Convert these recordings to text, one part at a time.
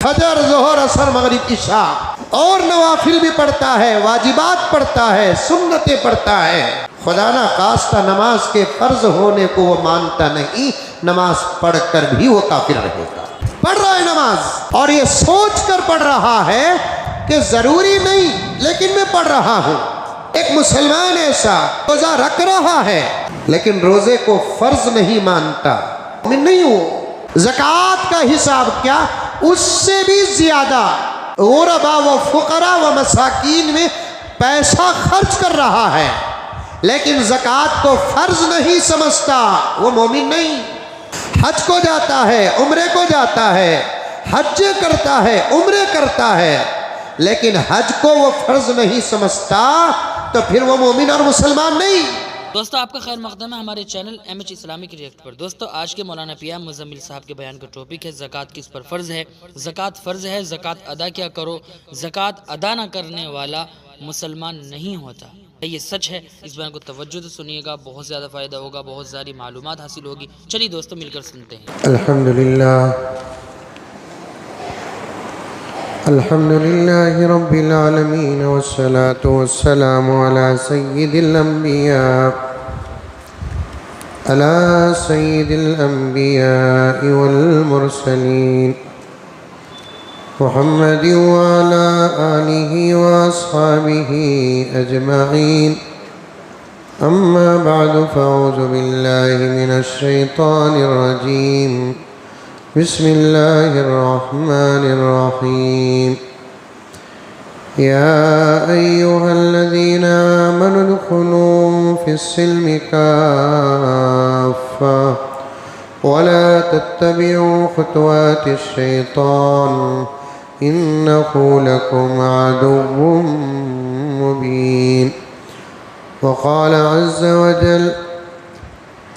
फजर, ज़ोहर, असर, मगरिब, इशा और नवाफिल भी पढ़ता है, वाजिबात पढ़ता है, सुन्नतें पढ़ता है। खुदा ना खास्ता नमाज के फर्ज होने को वो मानता नहीं, नमाज पढ़कर भी वो काफिर रहेगा। पढ़ रहा है नमाज और ये सोच कर पढ़ रहा है कि जरूरी नहीं लेकिन मैं पढ़ रहा हूँ। एक मुसलमान ऐसा रोजा रख रहा है लेकिन रोजे को फर्ज नहीं मानता, मैं नहीं हूँ। ज़कात का हिसाब क्या, उससे भी ज्यादा गुरबा व फुकरा व मसाकीन में पैसा खर्च कर रहा है लेकिन ज़कात को फर्ज नहीं समझता, वो मोमिन नहीं। हज को जाता है, उम्रे को जाता है, हज करता है, उम्रे करता है लेकिन हज को वो फर्ज नहीं समझता, तो फिर वो मोमिन और मुसलमान नहीं। दोस्तों आपका खैर मकदम है हमारे चैनल MH इस्लामिक रिएक्ट पर। दोस्तों आज के मौलाना पिया मुज़म्मिल साहब के बयान का टॉपिक है ज़कात किस पर फ़र्ज़ है। ज़कात फ़र्ज़ है, ज़कात अदा क्या करो, ज़कात अदा न करने वाला मुसलमान नहीं होता। ये सच है, इस बयान को तवज्जो से सुनिएगा, बहुत ज़्यादा फ़ायदा होगा, बहुत सारी मालूमात हासिल होगी। चलिए दोस्तों मिलकर सुनते हैं। अल्हम्दुलिल्लाह रब्बिल आलमीन वस्सलातु वस्सलामु अला सय्यिदिल अंबिया वल मुरसलीन मुहम्मदिन व अला आलिहि व अस्हाबिहि अजमईन। अम्मा बअदु फअऊज़ु बिल्लाहि मिनश शैतानिर रजीम। बिस्मिल्लाहिर्रहमानिर्रहीम। या अय्युहल्लज़ीन आमनु उदखुलू फिस्सिल्मि काफ़्फ़ा वला तत्तबिऊ खुतवातिश शैतान इन्नहु लकुम अदुव्वुम मुबीन। वक़ाल अज़्ज़ वजल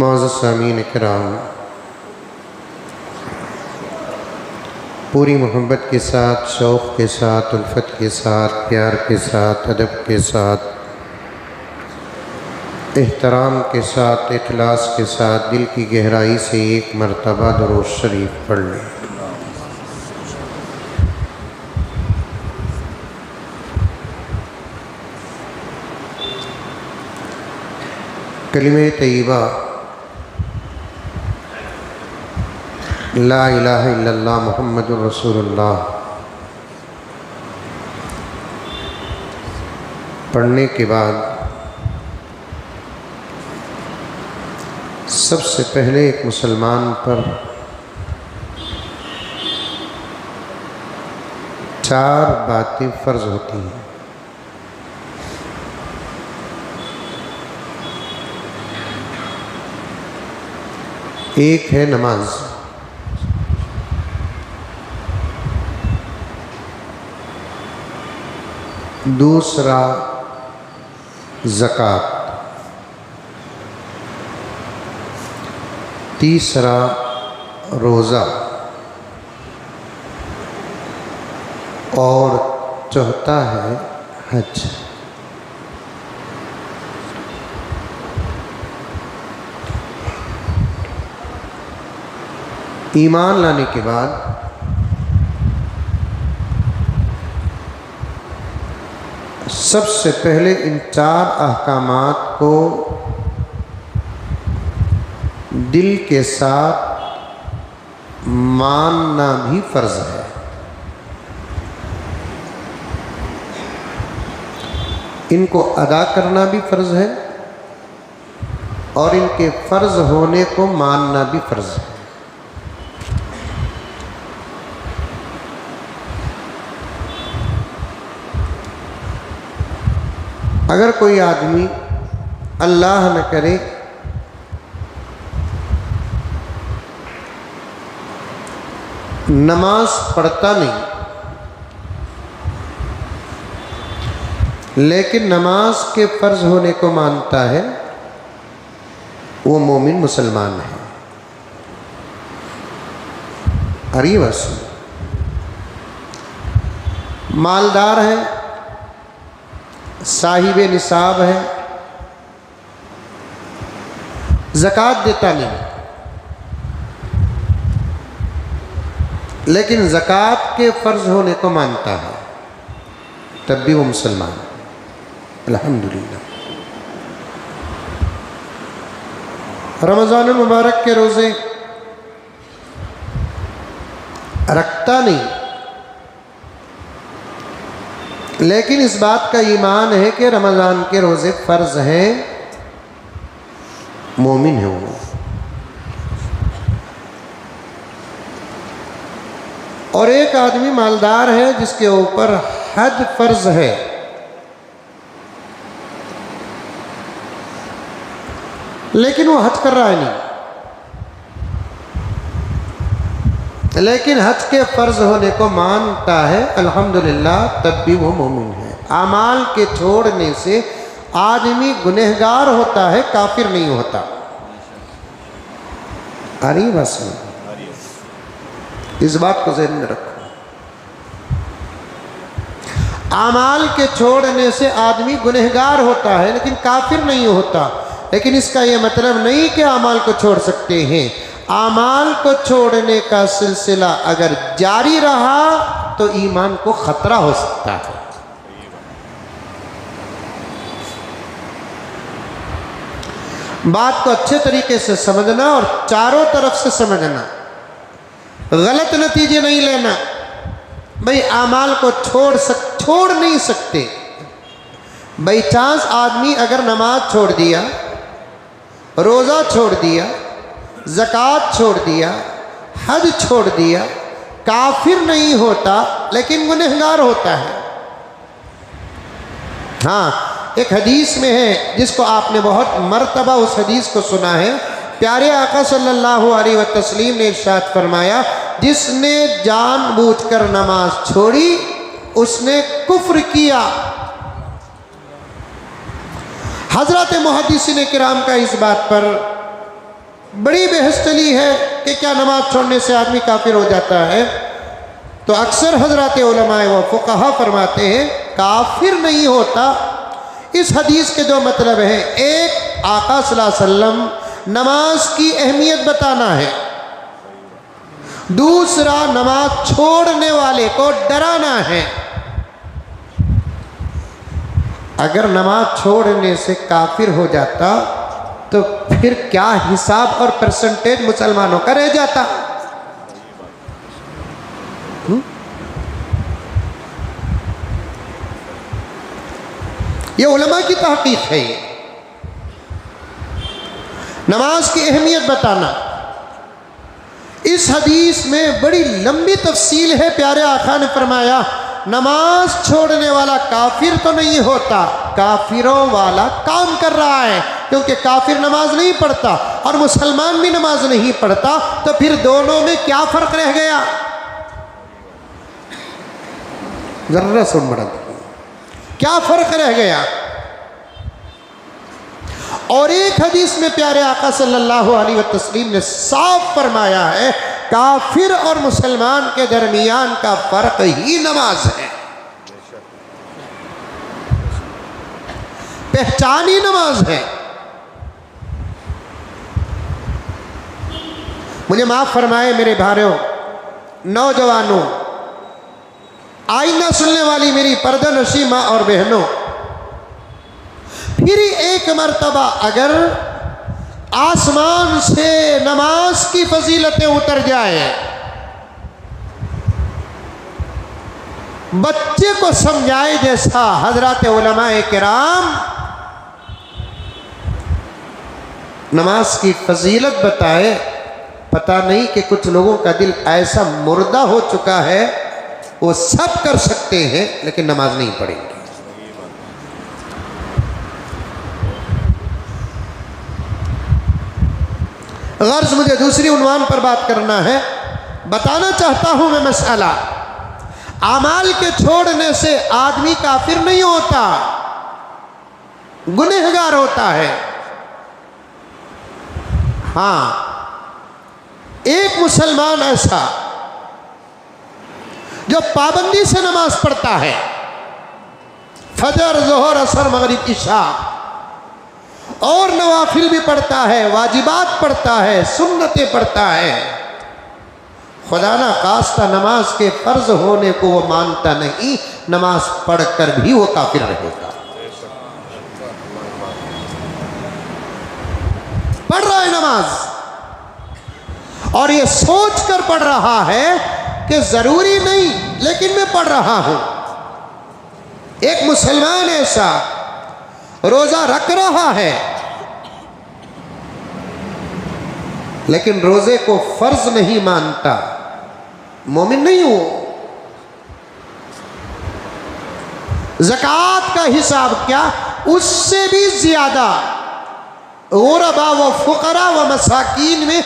मुअज़्ज़ज़ सामीन इकराम, पूरी मोहब्बत के साथ, शौक़ के साथ, उल्फत के साथ, प्यार के साथ, अदब के साथ, एहतराम के साथ, इखलास के साथ दिल की गहराई से एक मरतबा दुरूद शरीफ पढ़ लें। कलिमे तय्यबा ला इलाहा इल्लल्लाह मुहम्मदुर रसूलुल्लाह पढ़ने के बाद सबसे पहले एक मुसलमान पर 4 बातें फ़र्ज होती हैं। एक है नमाज, दूसरा ज़कात, तीसरा रोज़ा और चौथा है हज। ईमान लाने के बाद सबसे पहले इन 4 अहकामात को दिल के साथ मानना भी फर्ज है। इनको अदा करना भी फर्ज है और इनके फर्ज होने को मानना भी फर्ज है। अगर कोई आदमी अल्लाह न करे नमाज पढ़ता नहीं, लेकिन नमाज के फ़र्ज होने को मानता है, वो मोमिन मुसलमान है। अरे बस मालदार है, साहिब निसाब है, ज़कात देता नहीं, लेकिन ज़कात के फ़र्ज होने को मानता है, तब भी वो मुसलमान है। अल्हम्दुलिल्लाह। रमज़ान मुबारक के रोज़े रखता नहीं, लेकिन इस बात का ईमान है कि रमज़ान के रोज़े फ़र्ज हैं, मोमिन है वो। और एक आदमी मालदार है जिसके ऊपर हज फ़र्ज है, लेकिन वो हज कर रहा है नहीं, लेकिन हज के फ़र्ज होने को मानता है, अल्हम्दुलिल्लाह, तब भी वो मोमिन है। आमाल के छोड़ने से आदमी गुनहगार होता है, काफिर नहीं होता। अरे बस इस बात को ज़हन में रखो। आमाल के छोड़ने से आदमी गुनहगार होता है, लेकिन काफिर नहीं होता। लेकिन इसका यह मतलब नहीं कि आमाल को छोड़ सकते हैं। आमाल को छोड़ने का सिलसिला अगर जारी रहा तो ईमान को खतरा हो सकता है। बात को अच्छे तरीके से समझना और चारों तरफ से समझना, गलत नतीजे नहीं लेना। भाई आमाल को छोड़ नहीं सकते। बाई चांस आदमी अगर नमाज छोड़ दिया, रोज़ा छोड़ दिया, ज़कात छोड़ दिया, हज छोड़ दिया, काफिर नहीं होता, लेकिन गुनहगार होता है। हाँ, एक हदीस में है जिसको आपने बहुत मर्तबा उस हदीस को सुना है। प्यारे आका सल्लल्लाहु अलैहि वसल्लम ने इरशाद फरमाया, जिसने जानबूझकर नमाज छोड़ी उसने कुफ्र किया। हज़रत मुहद्दिसीन किराम का इस बात पर बड़ी बहस चली है कि क्या नमाज छोड़ने से आदमी काफिर हो जाता है। तो अक्सर हज़रत उलमाए व फुक़हा फरमाते हैं काफिर नहीं होता। इस हदीस के दो मतलब हैं, एक आका सल्लल्लाहु अलैहि वसल्लम नमाज की अहमियत बताना है, दूसरा नमाज छोड़ने वाले को डराना है। अगर नमाज छोड़ने से काफिर हो जाता तो फिर क्या हिसाब और परसेंटेज मुसलमानों का रह जाता। ये उलमा की तहकीक है। ये नमाज की अहमियत बताना। इस हदीस में बड़ी लंबी तफसील है। प्यारे आका ने फरमाया, नमाज छोड़ने वाला काफिर तो नहीं होता, काफिरों वाला काम कर रहा है। क्योंकि काफिर नमाज नहीं पढ़ता और मुसलमान भी नमाज नहीं पढ़ता, तो फिर दोनों में क्या फर्क रह गया? जरा सुन बड़ा, क्या फर्क रह गया? और एक हदीस में प्यारे आका सल्लल्लाहु अलैहि वसल्लम ने साफ फरमाया है, काफिर और मुसलमान के दरमियान का फर्क ही नमाज है। पहचान ही नमाज है। मुझे माफ फरमाए मेरे भाइयों, नौजवानों, आईना सुनने वाली मेरी पर्दा नशी माँ और बहनों, फिर एक मर्तबा अगर आसमान से नमाज की फजीलतें उतर जाए, बच्चे को समझाए जैसा हजरत उलमाए किराम नमाज की फजीलत बताए। पता नहीं कि कुछ लोगों का दिल ऐसा मुर्दा हो चुका है, वो सब कर सकते हैं लेकिन नमाज नहीं पढ़ेंगे। गर्ज मुझे दूसरी उन्वान पर बात करना है। बताना चाहता हूं मैं मसला, आमाल के छोड़ने से आदमी काफिर नहीं होता, गुनहगार होता है। हाँ, एक मुसलमान ऐसा जो पाबंदी से नमाज पढ़ता है, फजर, जोहर, असर, मगरिब, इशा, और नवाफिल भी पढ़ता है, वाजिबात पढ़ता है, सुन्नतें पढ़ता है, खुदा ना खास्ता नमाज के फर्ज होने को वो मानता नहीं, नमाज पढ़कर भी वो काफिर रहेगा। पढ़ रहा है नमाज और ये सोच कर पढ़ रहा है कि जरूरी नहीं लेकिन मैं पढ़ रहा हूं। एक मुसलमान ऐसा रोजा रख रहा है लेकिन रोजे को फर्ज नहीं मानता, मोमिन नहीं हो। ज़कात का हिसाब क्या, उससे भी ज्यादा गुरबा व फुकरा व मसाकीन में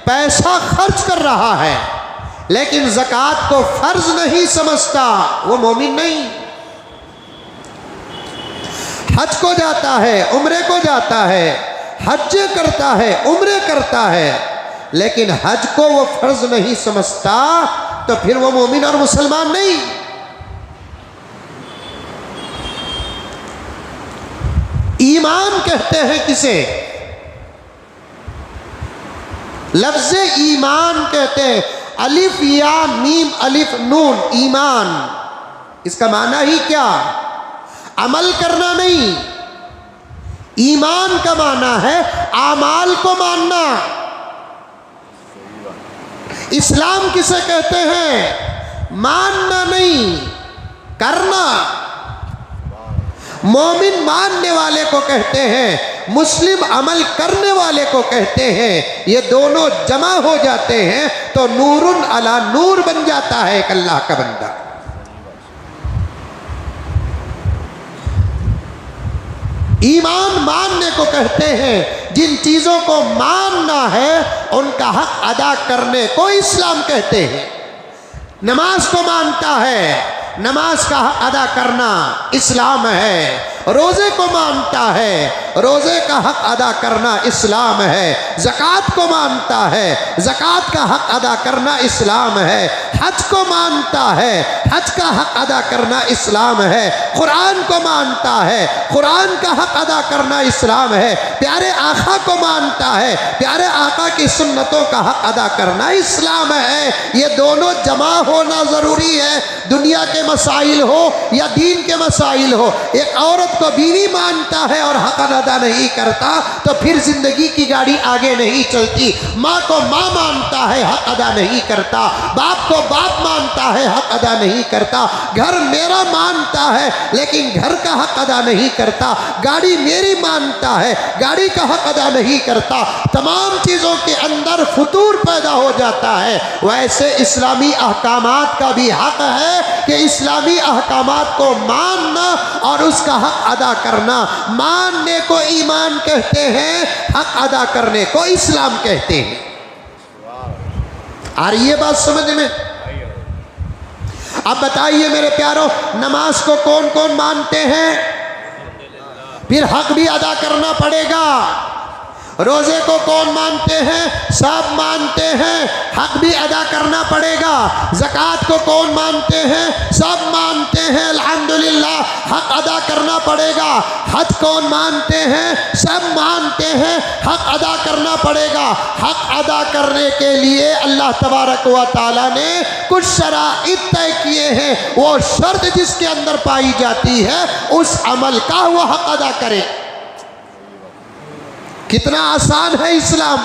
पैसा खर्च कर रहा है लेकिन ज़कात को फर्ज नहीं समझता, वो मोमिन नहीं। हज को जाता है, उम्रे को जाता है, हज करता है, उम्रे करता है, लेकिन हज को वो फर्ज नहीं समझता, तो फिर वो मोमिन और मुसलमान नहीं। ईमान कहते हैं किसे, लफ्ज ईमान कहते हैं, अलिफ या मीम अलिफ नून, ईमान। इसका माना ही क्या, अमल करना नहीं। ईमान का माना है आमाल को मानना। इस्लाम किसे कहते हैं, मानना नहीं, करना। मोमिन मानने वाले को कहते हैं, मुस्लिम अमल करने वाले को कहते हैं। ये दोनों जमा हो जाते हैं तो नूरुन अला नूर बन जाता है एक अल्लाह का बंदा। ईमान मानने को कहते हैं, जिन चीजों को मानना है उनका हक अदा करने को इस्लाम कहते हैं। नमाज को मानता है, नमाज का हक अदा करना इस्लाम है। रोजे को मानता है, रोजे का हक अदा करना इस्लाम है। ज़कात को मानता है, ज़कात का हक अदा करना इस्लाम है। हज को मानता है, हज का हक अदा करना इस्लाम है। कुरान को मानता है, कुरान का हक अदा करना इस्लाम है। प्यारे आका को मानता है, प्यारे आका की सुन्नतों का हक अदा करना इस्लाम है। ये दोनों जमा होना ज़रूरी है। दुनिया के मसाइल हो या दीन के मसाइल हो, एक औरत को बीवी मानता है और हक अदा नहीं करता तो फिर जिंदगी की गाड़ी आगे नहीं चलती। माँ को माँ मानता है, हक अदा नहीं करता। बाप को बाप मानता है, हक अदा नहीं करता। घर मेरा मानता है लेकिन घर का हक अदा नहीं करता। गाड़ी मेरी मानता है, गाड़ी का हक अदा नहीं करता। तमाम चीज़ों के अंदर फुतूर पैदा हो जाता है। वैसे इस्लामी अहकामात का भी हक है कि इस्लामी अहकामात को मानना और उसका हक अदा करना। मानने को ईमान कहते हैं, हक अदा करने को इस्लाम कहते हैं। आ रही है बात समझ में? अब बताइए मेरे प्यारों, नमाज को कौन कौन मानते हैं? फिर हक भी अदा करना पड़ेगा। रोजे को कौन मानते हैं? सब मानते हैं, हक भी अदा करना पड़ेगा। ज़कात को कौन मानते हैं? सब मानते हैं, अल्हम्दुलिल्लाह, हक अदा करना पड़ेगा। हज कौन मानते हैं? सब मानते हैं, हक अदा करना पड़ेगा। हक अदा करने के लिए अल्लाह तबारक व तआला ने कुछ शराइत तय किए हैं। वो शर्त जिसके अंदर पाई जाती है उस अमल का वो हक अदा करे। कितना आसान है इस्लाम,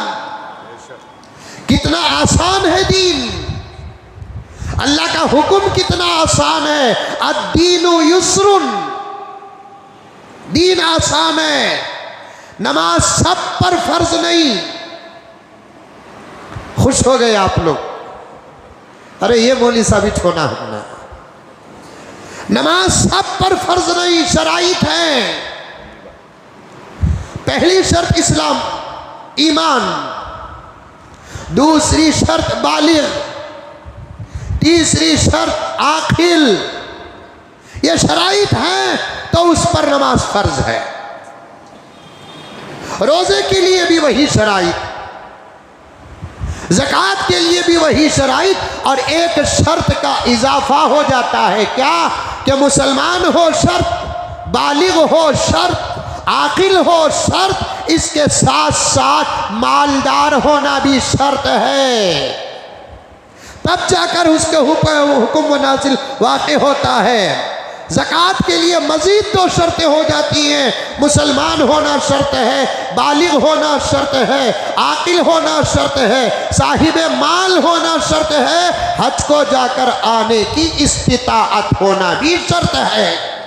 कितना आसान है दीन। अल्लाह का हुक्म कितना आसान है। अद्दीनु युस्रुन, दीन आसान है। नमाज सब पर फर्ज नहीं। खुश हो गए आप लोग, अरे ये मौली साबित होना हमने। नमाज सब पर फर्ज नहीं, शराइत है। पहली शर्त इस्लाम, ईमान। दूसरी शर्त बालिग। तीसरी शर्त आखिल। ये शराइत है तो उस पर नमाज फर्ज है। रोजे के लिए भी वही शराइत, ज़कात के लिए भी वही शराइत, और एक शर्त का इजाफा हो जाता है। क्या? कि मुसलमान हो शर्त, बालिग हो शर्त, आकिल हो शर्त, इसके साथ साथ मालदार होना भी शर्त है। तब जाकर उसके हुक्म नाजिल वाक़ होता है। ज़कात के लिए मज़ीद 2 शर्तें हो जाती हैं। मुसलमान होना शर्त है, बालिग होना शर्त है, आकिल होना शर्त है, साहिब माल होना शर्त है, हज को जाकर आने की इस्तिताअत होना भी शर्त है।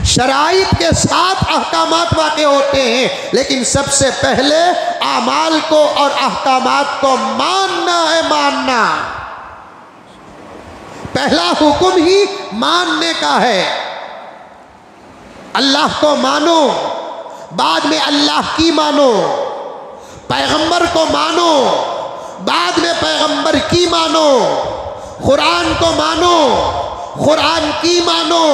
शराइत के साथ अहकामात वाक़े होते हैं, लेकिन सबसे पहले आमाल को और अहकामात को मानना है। मानना पहला हुक्म ही मानने का है। अल्लाह को मानो, बाद में अल्लाह की मानो। पैगंबर को मानो, बाद में पैगंबर की मानो। कुरान को मानो, कुरान की मानो।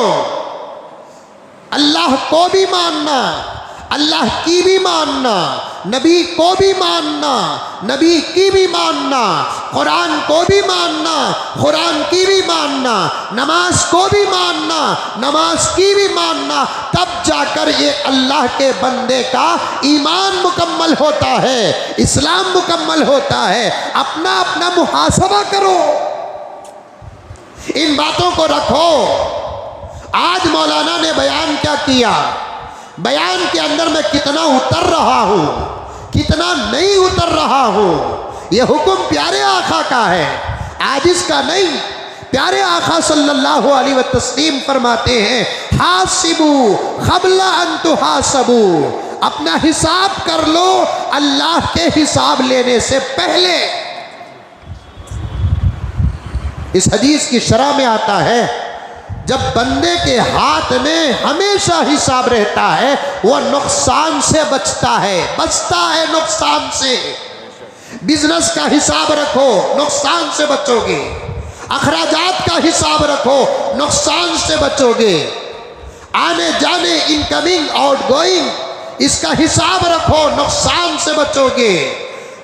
अल्लाह को भी मानना, अल्लाह की भी मानना, नबी को भी मानना, नबी की भी मानना, कुरान को भी मानना, कुरान की भी मानना, नमाज को भी मानना, नमाज की भी मानना। तब जाकर ये अल्लाह के बंदे का ईमान मुकम्मल होता है, इस्लाम मुकम्मल होता है। अपना अपना मुहासबा करो, इन बातों को रखो। आज मौलाना ने बयान क्या किया, बयान के अंदर मैं कितना उतर रहा हूँ, कितना नहीं उतर रहा हूँ। यह हुक्म प्यारे आका का है, आजिज़ का नहीं। प्यारे आका सल्लल्लाहु अलैहि वसल्लम फरमाते हैं, हासिबू क़ब्ला अन तुहासबू, अपना हिसाब कर लो अल्लाह के हिसाब लेने से पहले। इस हदीस की शरह में आता है, जब बंदे के हाथ में हमेशा हिसाब रहता है, वह नुकसान से बचता है नुकसान से। बिजनेस का हिसाब रखो, नुकसान से बचोगे। अखराजात का हिसाब रखो, नुकसान से बचोगे। आने जाने, इनकमिंग आउटगोइंग, इसका हिसाब रखो, नुकसान से बचोगे।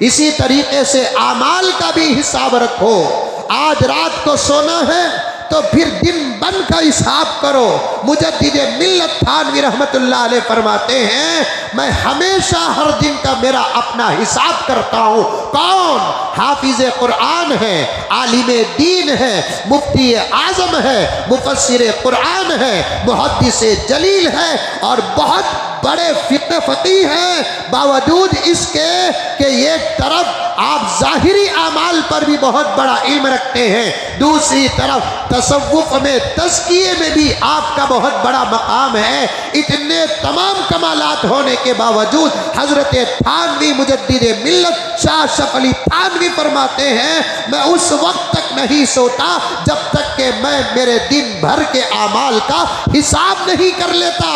इसी तरीके से आमाल का भी हिसाब रखो। आज रात को सोना है तो फिर दिन बन का हिसाब करो। मुजद्दिद मिल्लत थानवी रहमतुल्लाह अलैह फरमाते हैं, मैं हमेशा हर दिन का मेरा अपना हिसाब करता हूँ। कौन? हाफिज कुरान है, आलिम दीन है, मुफ्ती आज़म है, मुफस्सिर कुरान है, मुहद्दिस जलील है, और बहुत बड़े फ़िक़्ह फ़क़ीह हैं। बावजूद इसके कि एक तरफ आप ज़ाहिरी आमाल पर भी बहुत बड़ा इल्म रखते हैं, दूसरी तरफ तसव्वुफ़ में, तज़किये में भी आपका बहुत बड़ा मकाम है। इतने तमाम कमालात होने के बावजूद हज़रत थानवी मुजद्दिद मिल्लत शाह अशरफ अली थानवी फरमाते हैं, मैं उस वक्त तक नहीं सोता जब तक कि मैं मेरे दिन भर के आमाल का हिसाब नहीं कर लेता।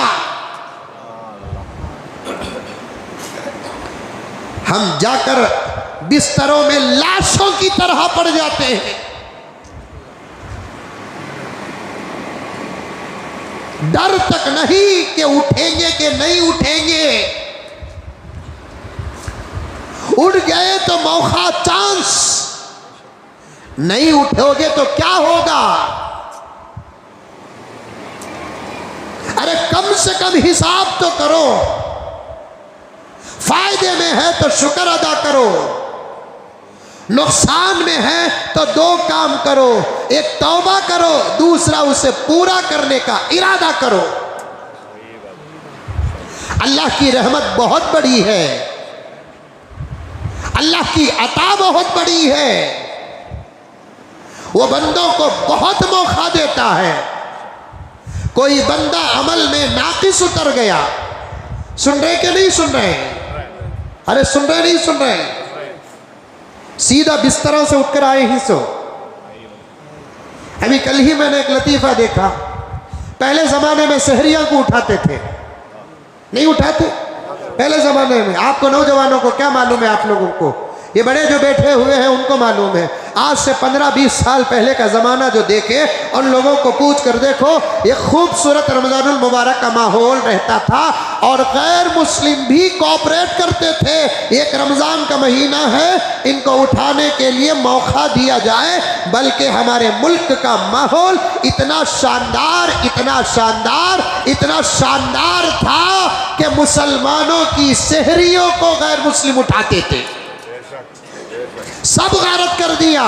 हम जाकर बिस्तरों में लाशों की तरह पड़ जाते हैं। डर तक नहीं कि उठेंगे कि नहीं उठेंगे। उठ गए तो मौका, चांस, नहीं उठोगे तो क्या होगा। अरे कम से कम हिसाब तो करो। फायदे में है तो शुक्र अदा करो, नुकसान में है तो 2 काम करो, एक तौबा करो, दूसरा उसे पूरा करने का इरादा करो। अल्लाह की रहमत बहुत बड़ी है, अल्लाह की अता बहुत बड़ी है। वो बंदों को बहुत मौका देता है। कोई बंदा अमल में नाकिस उतर गया, सुन रहे कि नहीं सुन रहे? अरे सुन रहे नहीं सुन रहे? सीधा बिस्तरों से उठकर आए ही सो। अभी कल ही मैंने एक लतीफ़ा देखा। पहले ज़माने में सहरिया को उठाते थे, नहीं उठाते? पहले ज़माने में, आपको नौजवानों को क्या मालूम है? आप लोगों को, ये बड़े जो बैठे हुए हैं उनको मालूम है। आज से 15-20 साल पहले का ज़माना जो देखे, उन लोगों को पूछ कर देखो, ये खूबसूरत रमज़ानुल मुबारक का माहौल रहता था और गैर मुस्लिम भी कोऑपरेट करते थे। एक रमज़ान का महीना है, इनको उठाने के लिए मौका दिया जाए। बल्कि हमारे मुल्क का माहौल इतना शानदार, इतना शानदार, इतना शानदार था कि मुसलमानों की सहरियों को गैर मुस्लिम उठाते थे। सब गारत कर दिया।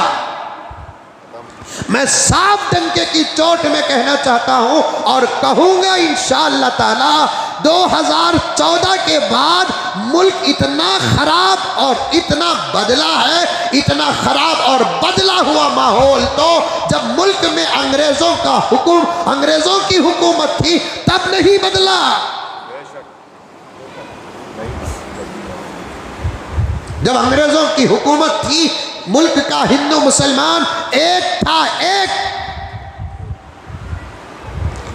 मैं साफ डंके की चोट में कहना चाहता हूं और कहूंगा इंशाअल्लाह ताला 2014 के बाद मुल्क इतना खराब और इतना बदला है, इतना खराब और बदला हुआ माहौल तो जब मुल्क में अंग्रेजों की हुकूमत थी तब नहीं बदला। जब अंग्रेजों की हुकूमत थी, मुल्क का हिंदू मुसलमान एक था, एक।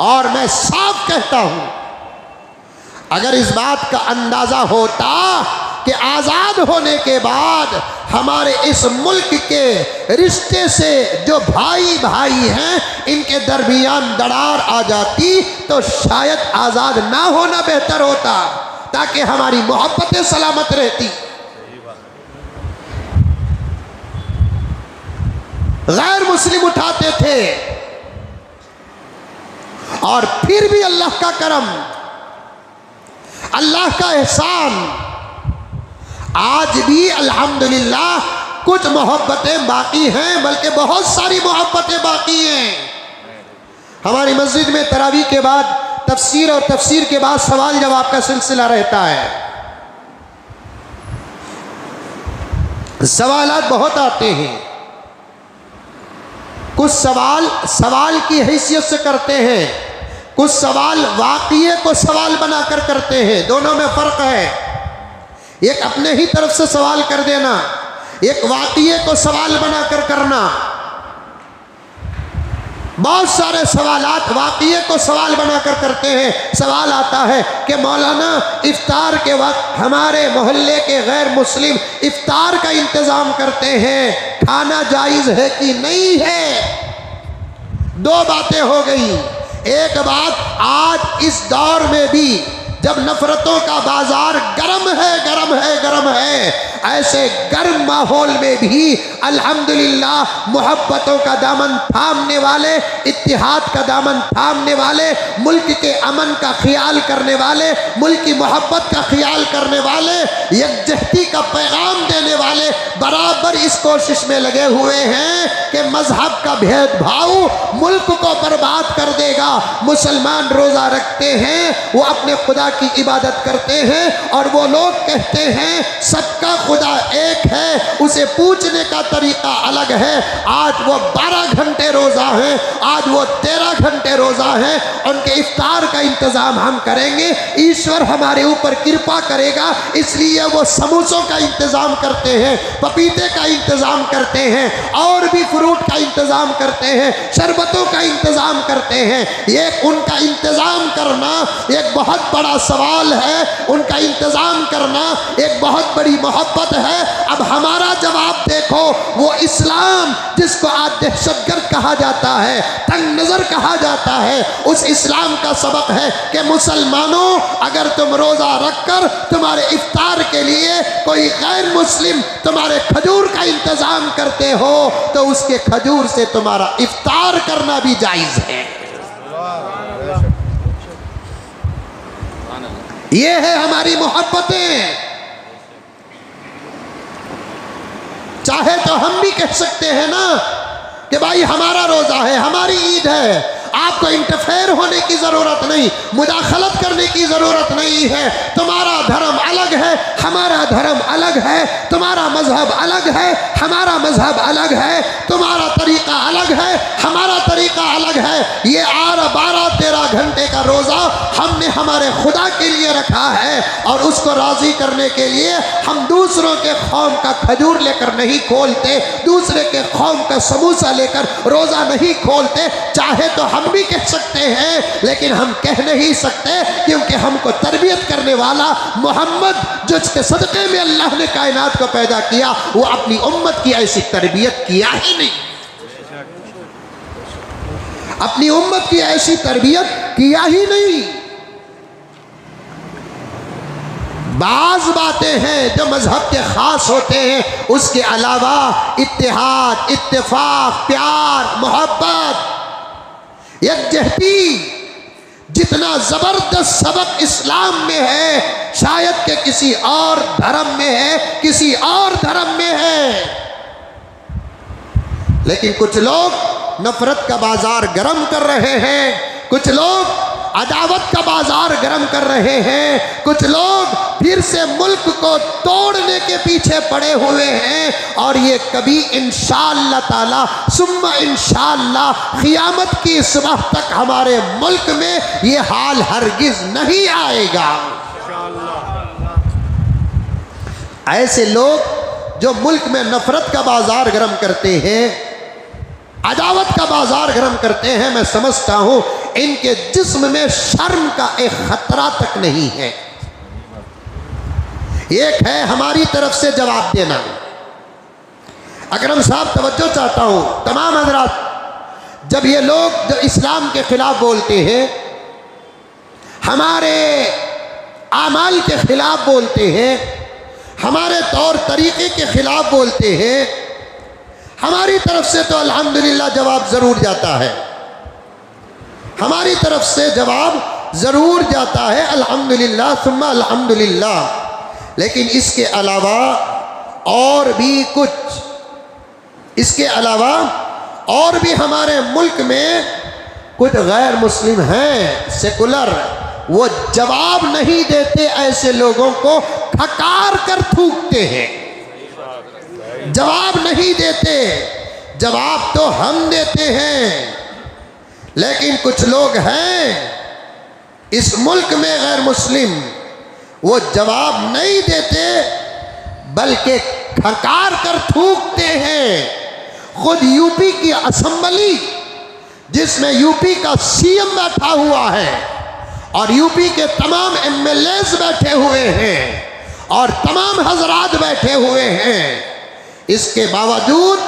और मैं साफ कहता हूं, अगर इस बात का अंदाजा होता कि आज़ाद होने के बाद हमारे इस मुल्क के रिश्ते से जो भाई भाई हैं, इनके दरमियान दरार आ जाती तो शायद आज़ाद ना होना बेहतर होता, ताकि हमारी मोहब्बतें सलामत रहती। गैर मुस्लिम उठाते थे और फिर भी अल्लाह का करम, अल्लाह का एहसान, आज भी अल्हम्दुलिल्लाह कुछ मोहब्बतें बाकी हैं, बल्कि बहुत सारी मोहब्बतें बाकी हैं। हमारी मस्जिद में तरावी के बाद तफसीर और तफसीर के बाद सवाल जवाब का सिलसिला रहता है। सवालात बहुत आते हैं। कुछ सवाल की हैसियत से करते हैं, कुछ सवाल वाक़िए को सवाल बनाकर करते हैं। दोनों में फ़र्क है। एक अपने ही तरफ से सवाल कर देना, एक वाक़िए को सवाल बनाकर करना। बहुत सारे सवालात वाक़िए को सवाल बनाकर करते हैं। सवाल आता है कि मौलाना इफ्तार के वक्त हमारे मोहल्ले के गैर मुस्लिम इफ्तार का इंतज़ाम करते हैं, खाना जायज़ है कि नहीं है? दो बातें हो गई। एक बात, आज इस दौर में भी जब नफरतों का बाजार गर्म है, ऐसे गर्म माहौल में भी अल्हम्दुलिल्लाह मोहब्बतों का दामन थामने वाले, इत्तिहाद का दामन थामने वाले, मुल्क के अमन का ख्याल करने वाले, मुल्क की मोहब्बत का ख्याल करने वाले, यकजहती का पैगाम देने वाले बराबर इस कोशिश में लगे हुए हैं कि मजहब का भेदभाव मुल्क को बर्बाद कर देगा। मुसलमान रोज़ा रखते हैं, वो अपने खुदा की इबादत करते हैं और वो लोग कहते हैं सबका खुदा एक है, उसे पूछने का तरीका अलग है। आज वो 12 घंटे रोज़ा हैं, आज वो 13 घंटे रोज़ा हैं। उनके इफ्तार का इंतज़ाम हम करेंगे, ईश्वर हमारे ऊपर कृपा करेगा, इसलिए वो समोसों का इंतज़ाम करते हैं, पपीते का इंतज़ाम करते हैं, और भी फ्रूट का इंतज़ाम करते हैं, शरबतों का इंतज़ाम करते हैं। ये उनका इंतज़ाम करना एक बहुत बड़ा सवाल है, उनका इंतज़ाम करना एक बहुत बड़ी मोहब्बत है। अब हमारा जवाब देखो, वो इस्लाम जिसको आज दहशतगर्द कहा जाता है, तंग नज़र कहा जाता है, उस इस्लाम का सबक है कि मुसलमानों, अगर तुम रोज़ा रखकर तुम्हारे इफ्तार के लिए कोई गैर मुस्लिम तुम्हारे खजूर का इंतज़ाम करते हो तो उसके खजूर से तुम्हारा इफ्तार करना भी जायज़ है। ये है हमारी मोहब्बतें। चाहे तो हम भी कह सकते हैं ना कि भाई हमारा रोज़ा है, हमारी ईद है, आपको इंटरफेयर होने की ज़रूरत नहीं, मुदाखलत करने की ज़रूरत नहीं है। तुम्हारा धर्म अलग है, हमारा धर्म अलग है, तुम्हारा मजहब अलग है, हमारा मजहब अलग है, तुम्हारा तरीक़ा अलग है, हमारा तरीक़ा अलग है। ये 12-13 घंटे का रोज़ा हमने हमारे खुदा के लिए रखा है और उसको राज़ी करने के लिए हम दूसरों के कौम का खजूर लेकर नहीं खोलते, दूसरे के कौम का समोसा लेकर रोज़ा नहीं खोलते। चाहे तो हम भी कह सकते हैं, लेकिन हम कह नहीं सकते, क्योंकि हमको तरबियत करने वाला मोहम्मद, जिसके सदक़े में अल्लाह ने कायनात को पैदा किया, वो अपनी उम्मत की ऐसी तरबियत किया ही नहीं, अपनी उम्मत की ऐसी तरबियत किया ही नहीं। बाज़ बातें हैं जो मजहब के ख़ास होते हैं, उसके अलावा इत्तेहाद, इत्तेफाक, प्यार, मोहब्बत, यकजहती, जितना ज़बरदस्त सबक इस्लाम में है, शायद के किसी और धर्म में है, किसी और धर्म में है। लेकिन कुछ लोग नफ़रत का बाज़ार गर्म कर रहे हैं, कुछ लोग अदावत का बाजार गर्म कर रहे हैं, कुछ लोग फिर से मुल्क को तोड़ने के पीछे पड़े हुए हैं। और ये कभी इंशाअल्लाह ताला सुम्मा इंशाअल्लाह क़ियामत की सुबह तक हमारे मुल्क में ये हाल हरगिज़ नहीं आएगा। ऐसे लोग जो मुल्क में नफ़रत का बाजार गर्म करते हैं, अदावत का बाजार गर्म करते हैं, मैं समझता हूँ इनके जिस्म में शर्म का एक खतरा तक नहीं है। एक है हमारी तरफ से जवाब देना। अकरम साहब तवज्जो चाहता हूँ, तमाम हज़रात, जब ये लोग जो इस्लाम के ख़िलाफ़ बोलते हैं, हमारे आमाल के ख़िलाफ़ बोलते हैं, हमारे तौर तरीक़े के ख़िलाफ़ बोलते हैं, हमारी तरफ से तो अल्हम्दुलिल्लाह जवाब ज़रूर जाता है, हमारी तरफ से जवाब ज़रूर जाता है, अल्हम्दुलिल्लाह सुम्मा अल्हम्दुलिल्लाह। लेकिन इसके अलावा और भी कुछ, इसके अलावा और भी हमारे मुल्क में कुछ गैर मुस्लिम हैं, सेकुलर, वो जवाब नहीं देते, ऐसे लोगों को खकार कर थूकते हैं, जवाब नहीं देते। जवाब तो हम देते हैं, लेकिन कुछ लोग हैं इस मुल्क में गैर मुस्लिम, वो जवाब नहीं देते बल्कि खकार कर थूकते हैं। खुद यूपी की असेंबली, जिसमें यूपी का सीएम बैठा हुआ है और यूपी के तमाम एमएलएज बैठे हुए हैं और तमाम हजरात बैठे हुए हैं, इसके बावजूद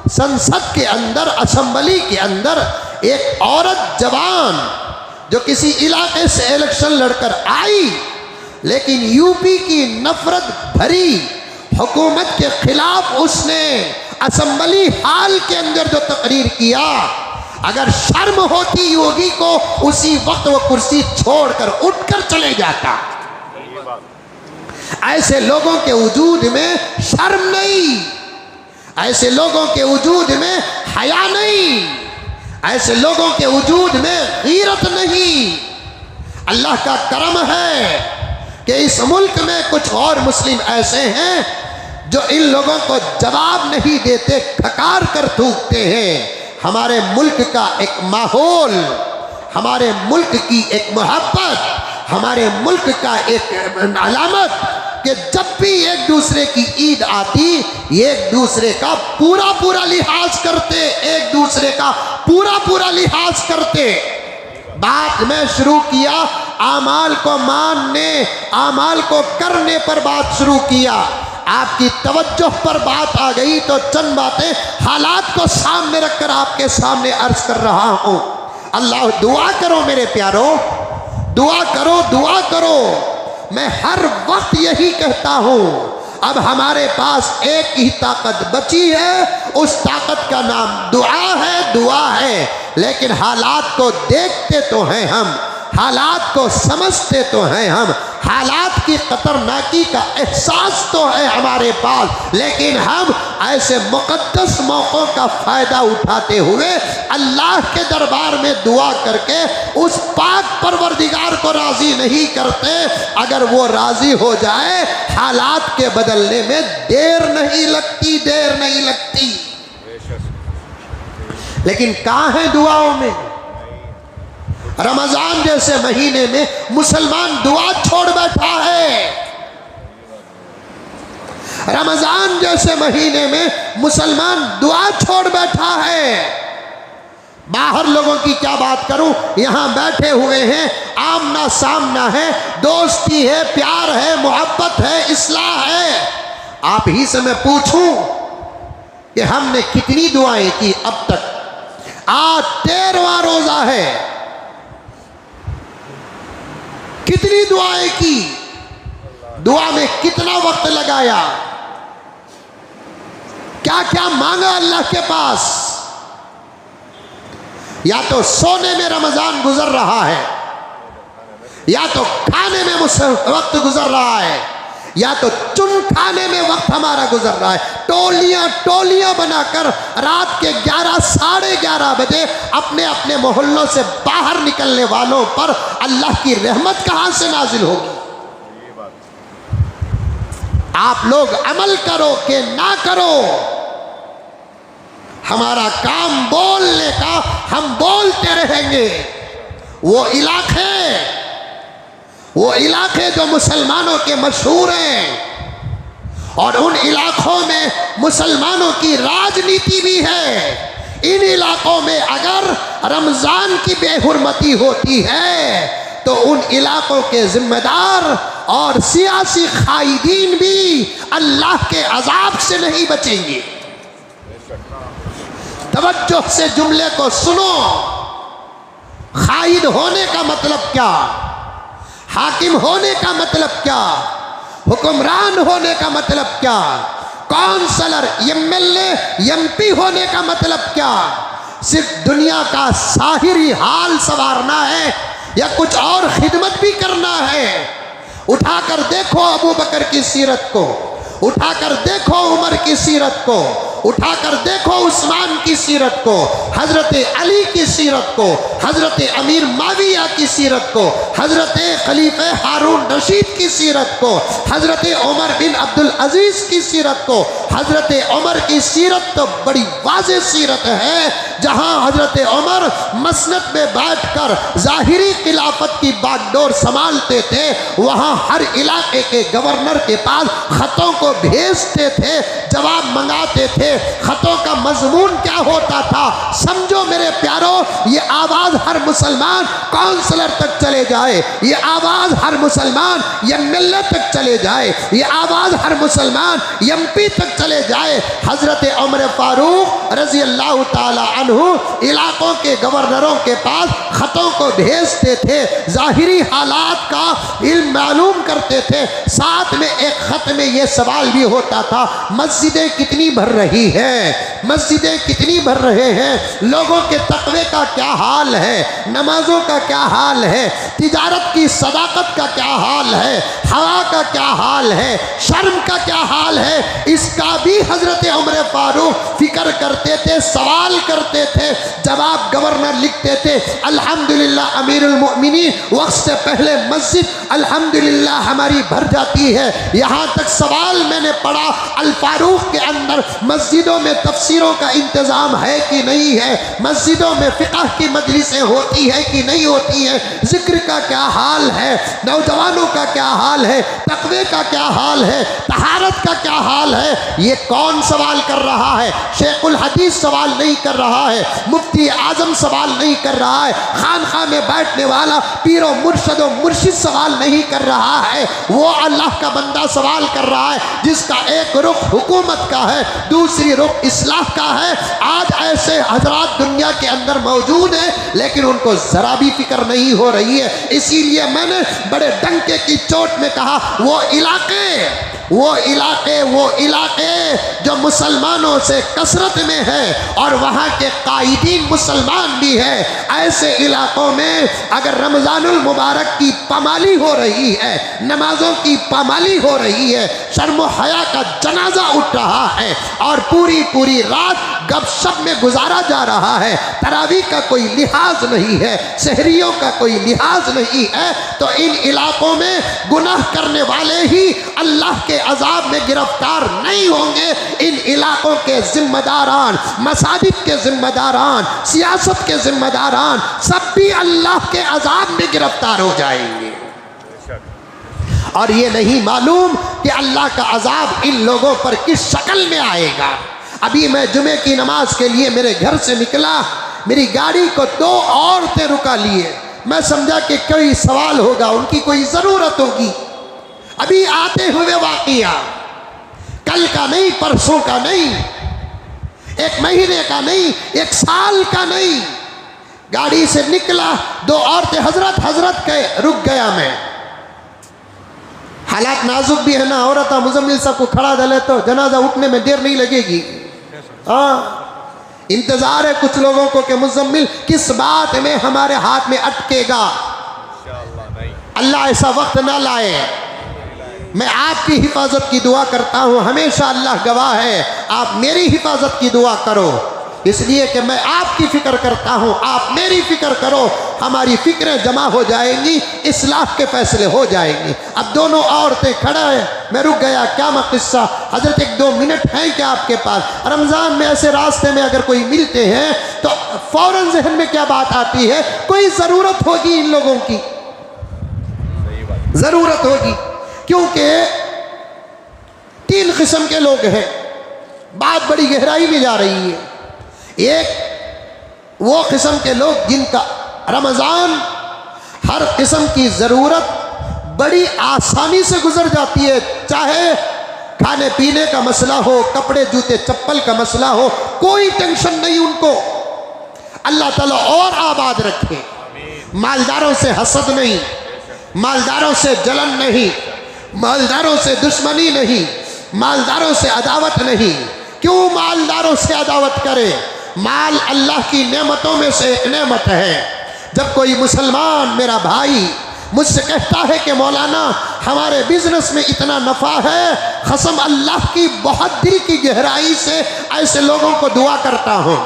संसद के अंदर, असेंबली के अंदर एक औरत जवान जो किसी इलाके से इलेक्शन लड़कर आई, लेकिन यूपी की नफरत भरी हुकूमत के खिलाफ उसने असेंबली हाल के अंदर जो तकरीर किया, अगर शर्म होती योगी को उसी वक्त वो कुर्सी छोड़कर उठकर चले जाता। ऐसे लोगों के वजूद में शर्म नहीं, ऐसे लोगों के वजूद में हया नहीं, ऐसे लोगों के वजूद में गीरत नहीं। अल्लाह का करम है कि इस मुल्क में कुछ और मुस्लिम ऐसे हैं जो इन लोगों को जवाब नहीं देते, खकार कर थूकते हैं। हमारे मुल्क का एक माहौल, हमारे मुल्क की एक मोहब्बत, हमारे मुल्क का एक अलामत कि जब भी एक दूसरे की ईद आती, एक दूसरे का पूरा पूरा लिहाज करते, एक दूसरे का पूरा पूरा लिहाज करते। बात में शुरू किया आमाल को मानने, आमाल को करने पर बात शुरू किया। आपकी तवज्जो पर बात आ गई तो चंद बातें हालात को सामने रखकर आपके सामने अर्ज कर रहा हूँ। अल्लाह, दुआ करो मेरे प्यारों, दुआ करो, दुआ करो। मैं हर वक्त यही कहता हूँ, अब हमारे पास एक ही ताकत बची है, उस ताकत का नाम दुआ है, दुआ है। लेकिन हालात को देखते तो हैं हम, हालात को समझते तो हैं हम, हालात की खतरनाकी का एहसास तो है हमारे पास, लेकिन हम ऐसे मुक़द्दस मौक़ों का फ़ायदा उठाते हुए अल्लाह के दरबार में दुआ करके उस पाक परवरदिगार को राज़ी नहीं करते। अगर वो राज़ी हो जाए हालात के बदलने में देर नहीं लगती, देर नहीं लगती। लेकिन कहाँ है दुआओं में? रमजान जैसे महीने में मुसलमान दुआ छोड़ बैठा है। रमजान जैसे महीने में मुसलमान दुआ छोड़ बैठा है। बाहर लोगों की क्या बात करूं, यहां बैठे हुए हैं, आमना सामना है, दोस्ती है, प्यार है, मोहब्बत है, इस्लाह है। आप ही से मैं पूछूं कि हमने कितनी दुआएं की अब तक? आज 13वां रोजा है, कितनी दुआएं की, दुआ में कितना वक्त लगाया, क्या क्या मांगा अल्लाह के पास। या तो सोने में रमजान गुजर रहा है, या तो खाने में वक्त गुजर रहा है, या तो चुन खाने में वक्त हमारा गुजर रहा है। टोलियां टोलियां बनाकर रात के 11 साढ़े 11 बजे अपने अपने मोहल्लों से बाहर निकलने वालों पर अल्लाह की रहमत कहां से नाजिल होगी? आप लोग अमल करो कि ना करो, हमारा काम बोलने का, हम बोलते रहेंगे। वो इलाके जो मुसलमानों के मशहूर हैं, और उन इलाकों में मुसलमानों की राजनीति भी है। इन इलाकों में अगर रमज़ान की बेहुरमती होती है तो उन इलाकों के जिम्मेदार और सियासी कायदीन भी अल्लाह के अजाब से नहीं बचेंगे। तवज्जो से जुमले को सुनो। कायद होने का मतलब क्या? हाकिम होने का मतलब क्या? हुक्मरान होने का मतलब क्या? काउंसलर, एमएलए, एमपी होने का मतलब क्या? सिर्फ दुनिया का साहिरी हाल संवारना है या कुछ और खिदमत भी करना है? उठाकर देखो अबू बकर की सीरत को, उठाकर देखो उमर की सीरत को, उठाकर देखो उस्मान की सीरत को, हजरत अली की सीरत को, हजरत अमीर माविया की सीरत को, हजरत खलीफे हारून रशीद की सीरत को, हजरत उमर बिन अब्दुल अजीज की सीरत को। हजरत उमर की सीरत तो बड़ी वाज़ेह सीरत है, जहां हजरत उमर मसनद में बैठकर ज़ाहिरी खिलाफत की बागडोर संभालते थे, वहां हर इलाके के गवर्नर के पास खतों को भेजते थे, जवाब मंगाते थे। खतों का मजमून क्या होता था समझो मेरे प्यारों, ये आवाज़ हर मुसलमान काउंसलर तक चले जाए, ये आवाज़ हर मुसलमान एमएलए तक चले जाए, ये आवाज़ हर मुसलमान एमपी तक चले जाए। हजरत उमर फारूक रजी अल्लाह ताला अन्हु इलाकों के गवर्नरों के पास खतों को भेजते थे, ज़ाहिरी हालात का इल्म मालूम करते थे। साथ में एक खत में ये सवाल भी होता था, मस्जिदें कितनी भर रही है, मस्जिदें कितनी भर रहे हैं, लोगों के तकवे का क्या हाल है, नमाजों का क्या हाल है, तिजारत की सदाकत का क्या हाल है, हवा का क्या हाल है, शर्म का क्या हाल है। इसका भी हजरत उमर फारूक फिक्र करते थे, सवाल करते थे, जवाब गवर्नर लिखते थे, अल्हम्दुलिल्लाह अमीरुल मोमिनीन, वक्त से पहले मस्जिद अल्हम्दुलिल्लाह हमारी भर जाती है। यहाँ तक सवाल मैंने पढ़ा, अल फारूक के अंदर मस्जिदों में तफसीरों का इंतज़ाम है कि नहीं है, मस्जिदों में फ़िक़्ह की मजलिसें होती है कि नहीं होती है, ज़िक्र का क्या हाल है, नौजवानों का क्या हाल है, तक़वे का क्या हाल है, तहारत का क्या हाल है। ये कौन सवाल कर रहा है? शेखुल हदीस सवाल नहीं कर रहा है, मुफ्ती आज़म सवाल नहीं कर रहा है, खानखा में बैठने वाला पीरो मुर्शद मुर्शिद सवाल नहीं कर रहा है, वो अल्लाह का बंदा सवाल कर रहा है जिसका एक रुख हुकूमत का है, दूसरी रुख इस्लाह का है। आज ऐसे हजरात दुनिया के अंदर मौजूद हैं, लेकिन उनको ज़रा भी फिक्र नहीं हो रही है। इसीलिए मैंने बड़े डंके की चोट में कहा, वो इलाके वो इलाके जो मुसलमानों से कसरत में है और वहाँ के कायदीन मुसलमान भी है, ऐसे इलाकों में अगर रमज़ानुल मुबारक की पामाली हो रही है, नमाजों की पामाली हो रही है, शर्म हया का जनाजा उठ रहा है और पूरी रात गपशप में गुजारा जा रहा है, तरावीह का कोई लिहाज नहीं है, सहरियों का कोई लिहाज नहीं है, तो इन इलाकों में गुनाह करने वाले ही अल्लाह के अजाब में गिरफ्तार नहीं होंगे। इन इलाकों के जिम्मेदारान, मसाजिद के जिम्मेदारान, सियासत के जिम्मेदारान सब भी अल्लाह के अजाब में गिरफ्तार हो जाएंगे। और ये नहीं मालूम कि अल्लाह का अजाब इन लोगों पर किस शक्ल में आएगा। अभी मैं जुमे की नमाज के लिए मेरे घर से निकला, मेरी गाड़ी को 2 औरतें रुका लिए। मैं समझा कि कोई सवाल होगा, उनकी कोई ज़रूरत होगी। अभी आते हुए वाक़िया, कल का नहीं, परसों का नहीं, 1 महीने का नहीं, 1 साल का नहीं। गाड़ी से निकला, 2 औरतें हजरत कहे, रुक गया मैं। हालात नाजुक भी है ना, औरत मुजम्मिल साहब को खड़ा डाले तो जनाजा उठने में देर नहीं लगेगी। हाँ, इंतजार है कुछ लोगों को कि मुजम्मिल किस बात में हमारे हाथ में अटकेगा। अल्लाह ऐसा वक्त ना लाए। मैं आपकी हिफाजत की दुआ करता हूँ, हमेशा अल्लाह गवाह है, आप मेरी हिफाजत की दुआ करो, इसलिए कि मैं आपकी फ़िक्र करता हूँ, आप मेरी फ़िक्र करो, हमारी फ़िक्रें जमा हो जाएंगी, इस्लाह के फैसले हो जाएंगे। अब दोनों औरतें खड़ा है, मैं रुक गया, क्या किस्सा हजरत, 1-2 मिनट हैं क्या आपके पास? रमज़ान में ऐसे रास्ते में अगर कोई मिलते हैं तो फ़ौरन जहन में क्या बात आती है? कोई ज़रूरत होगी इन लोगों की, ज़रूरत होगी, क्योंकि 3 किस्म के लोग हैं। बात बड़ी गहराई में जा रही है। एक वो किस्म के लोग जिनका रमज़ान हर किस्म की ज़रूरत बड़ी आसानी से गुजर जाती है, चाहे खाने पीने का मसला हो, कपड़े जूते चप्पल का मसला हो, कोई टेंशन नहीं उनको। अल्लाह ताला और आबाद रखे। मालदारों से हसद नहीं, मालदारों से जलन नहीं, मालदारों से दुश्मनी नहीं, मालदारों से अदावत नहीं। क्यों मालदारों से अदावत करे? माल अल्लाह की नेमतों में से एक नेमत है। जब कोई मुसलमान मेरा भाई मुझसे कहता है कि मौलाना हमारे बिजनेस में इतना नफ़ा है, कसम अल्लाह की बहुत दिल की गहराई से ऐसे लोगों को दुआ करता हूँ।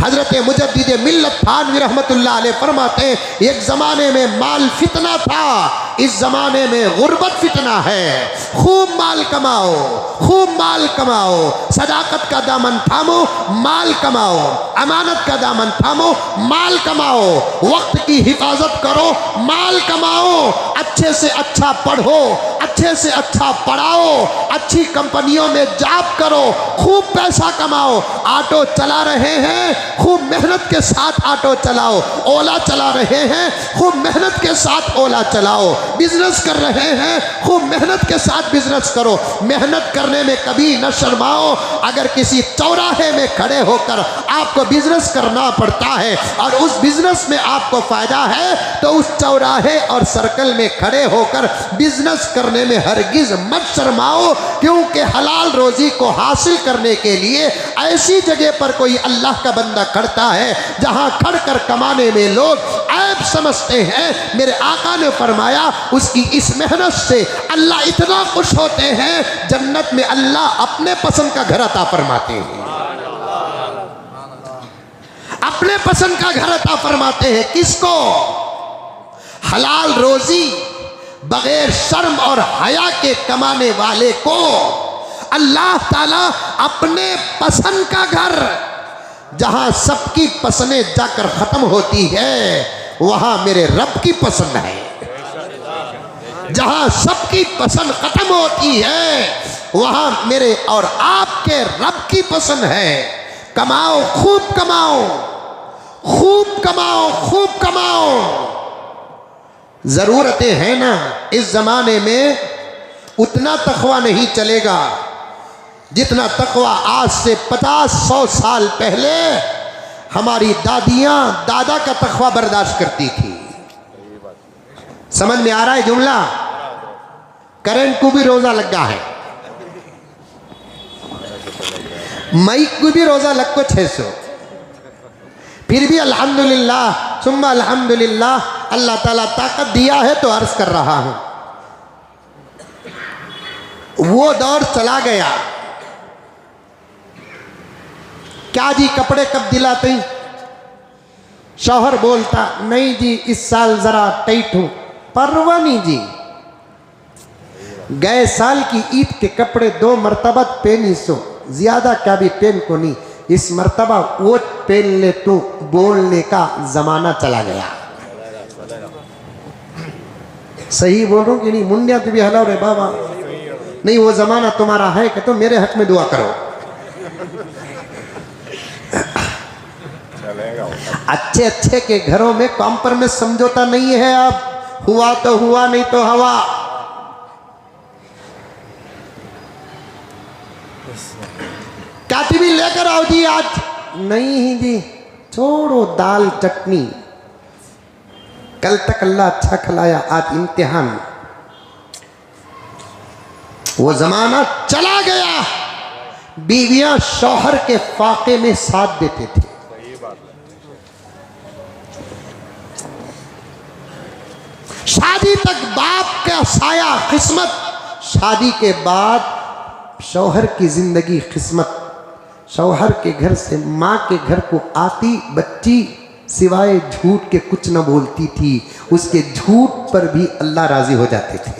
हज़रत मुजद्दिद मिल्लत थानवी रहमतुल्लाह अलैह फरमाते हैं, एक ज़माने में माल फितना था, इस ज़माने में गुर्बत फितना है। खूब माल कमाओ, खूब माल कमाओ, सदाकत का दामन थामो, माल कमाओ, अमानत का दामन थामो, माल कमाओ, वक्त की हिफाजत करो, माल कमाओ, अच्छे से अच्छा पढ़ो, अच्छे से अच्छा पढ़ाओ, अच्छी कंपनियों में जॉब करो, खूब पैसा कमाओ। ऑटो चला रहे हैं, खूब मेहनत के साथ ऑटो चलाओ। ओला चला रहे हैं, खूब मेहनत के साथ ओला चलाओ। बिजनेस कर रहे हैं, खूब मेहनत के साथ बिजनेस करो। मेहनत करने में कभी न शर्माओ। अगर किसी चौराहे में खड़े होकर आपको बिजनेस करना पड़ता है और उस बिजनेस में आपको फ़ायदा है, तो उस चौराहे और सर्कल में खड़े होकर बिजनेस करने में हरगिज़ मत शर्माओ, क्योंकि हलाल रोज़ी को हासिल करने के लिए ऐसी जगह पर कोई अल्लाह का बंदा खड़ता है जहां खड़कर कमाने में लोग ऐब समझते हैं। मेरे आका ने फरमाया, उसकी इस मेहनत से अल्लाह इतना खुश होते हैं, जन्नत में अल्लाह अपने पसंद का घर अता फरमाते हैं, अपने पसंद का घर अता फरमाते हैं। किसको? हलाल रोजी बगैर शर्म और हया के कमाने वाले को अल्लाह ताला अपने पसंद का घर, जहां सबकी पसंदें जाकर खत्म होती है, वहां मेरे रब की पसंद है। जहां सबकी पसंद खत्म होती है, वहां मेरे और आपके रब की पसंद है। कमाओ, खूब कमाओ, खूब कमाओ, खूब कमाओ। ज़रूरतें हैं ना, इस ज़माने में उतना तकवा नहीं चलेगा जितना तकवा आज से 50-100 साल पहले हमारी दादियाँ दादा का तकवा बर्दाश्त करती थी। समझ में आ रहा है जुमला? करंट को भी रोज़ा लगा है, मई को भी रोजा लग को 600, फिर भी अल्हम्दुलिल्लाह सुम्मा अल्हम्दुलिल्लाह अल्लाह ताला ताकत दिया है तो अर्ज कर रहा हूं। वो दौर चला गया। क्या जी कपड़े कब दिलाते? शौहर बोलता नहीं जी इस साल जरा टाइट हूं। परवाह नहीं जी, गए साल की ईद के कपड़े 2 मरतबा पहनी सो, ज्यादा क्या भी पहन को नहीं, इस मरतबा वो पहन ले तू, बोलने का जमाना चला गया। सही बोल रहा हूं कि नहीं? मुंडिया तो भी हलाओ रे बाबा, नहीं वो जमाना तुम्हारा है कि तो मेरे हक में दुआ करो। अच्छे अच्छे के घरों में कॉम्प्रोमाइज समझौता नहीं है। अब हुआ तो हुआ, नहीं तो हवा। काटी भी लेकर आओ जी आज। नहीं जी छोड़ो दाल चटनी, कल तक अल्लाह अच्छा खिलाया, आज इम्तिहान। वो जमाना चला गया। बीवियां शौहर के फाके में साथ देते थे। शादी तक बाप का साया किस्मत, शादी के बाद शौहर की जिंदगी किस्मत। शौहर के घर से माँ के घर को आती बच्ची सिवाय झूठ के कुछ न बोलती थी। उसके झूठ पर भी अल्लाह राजी हो जाते थे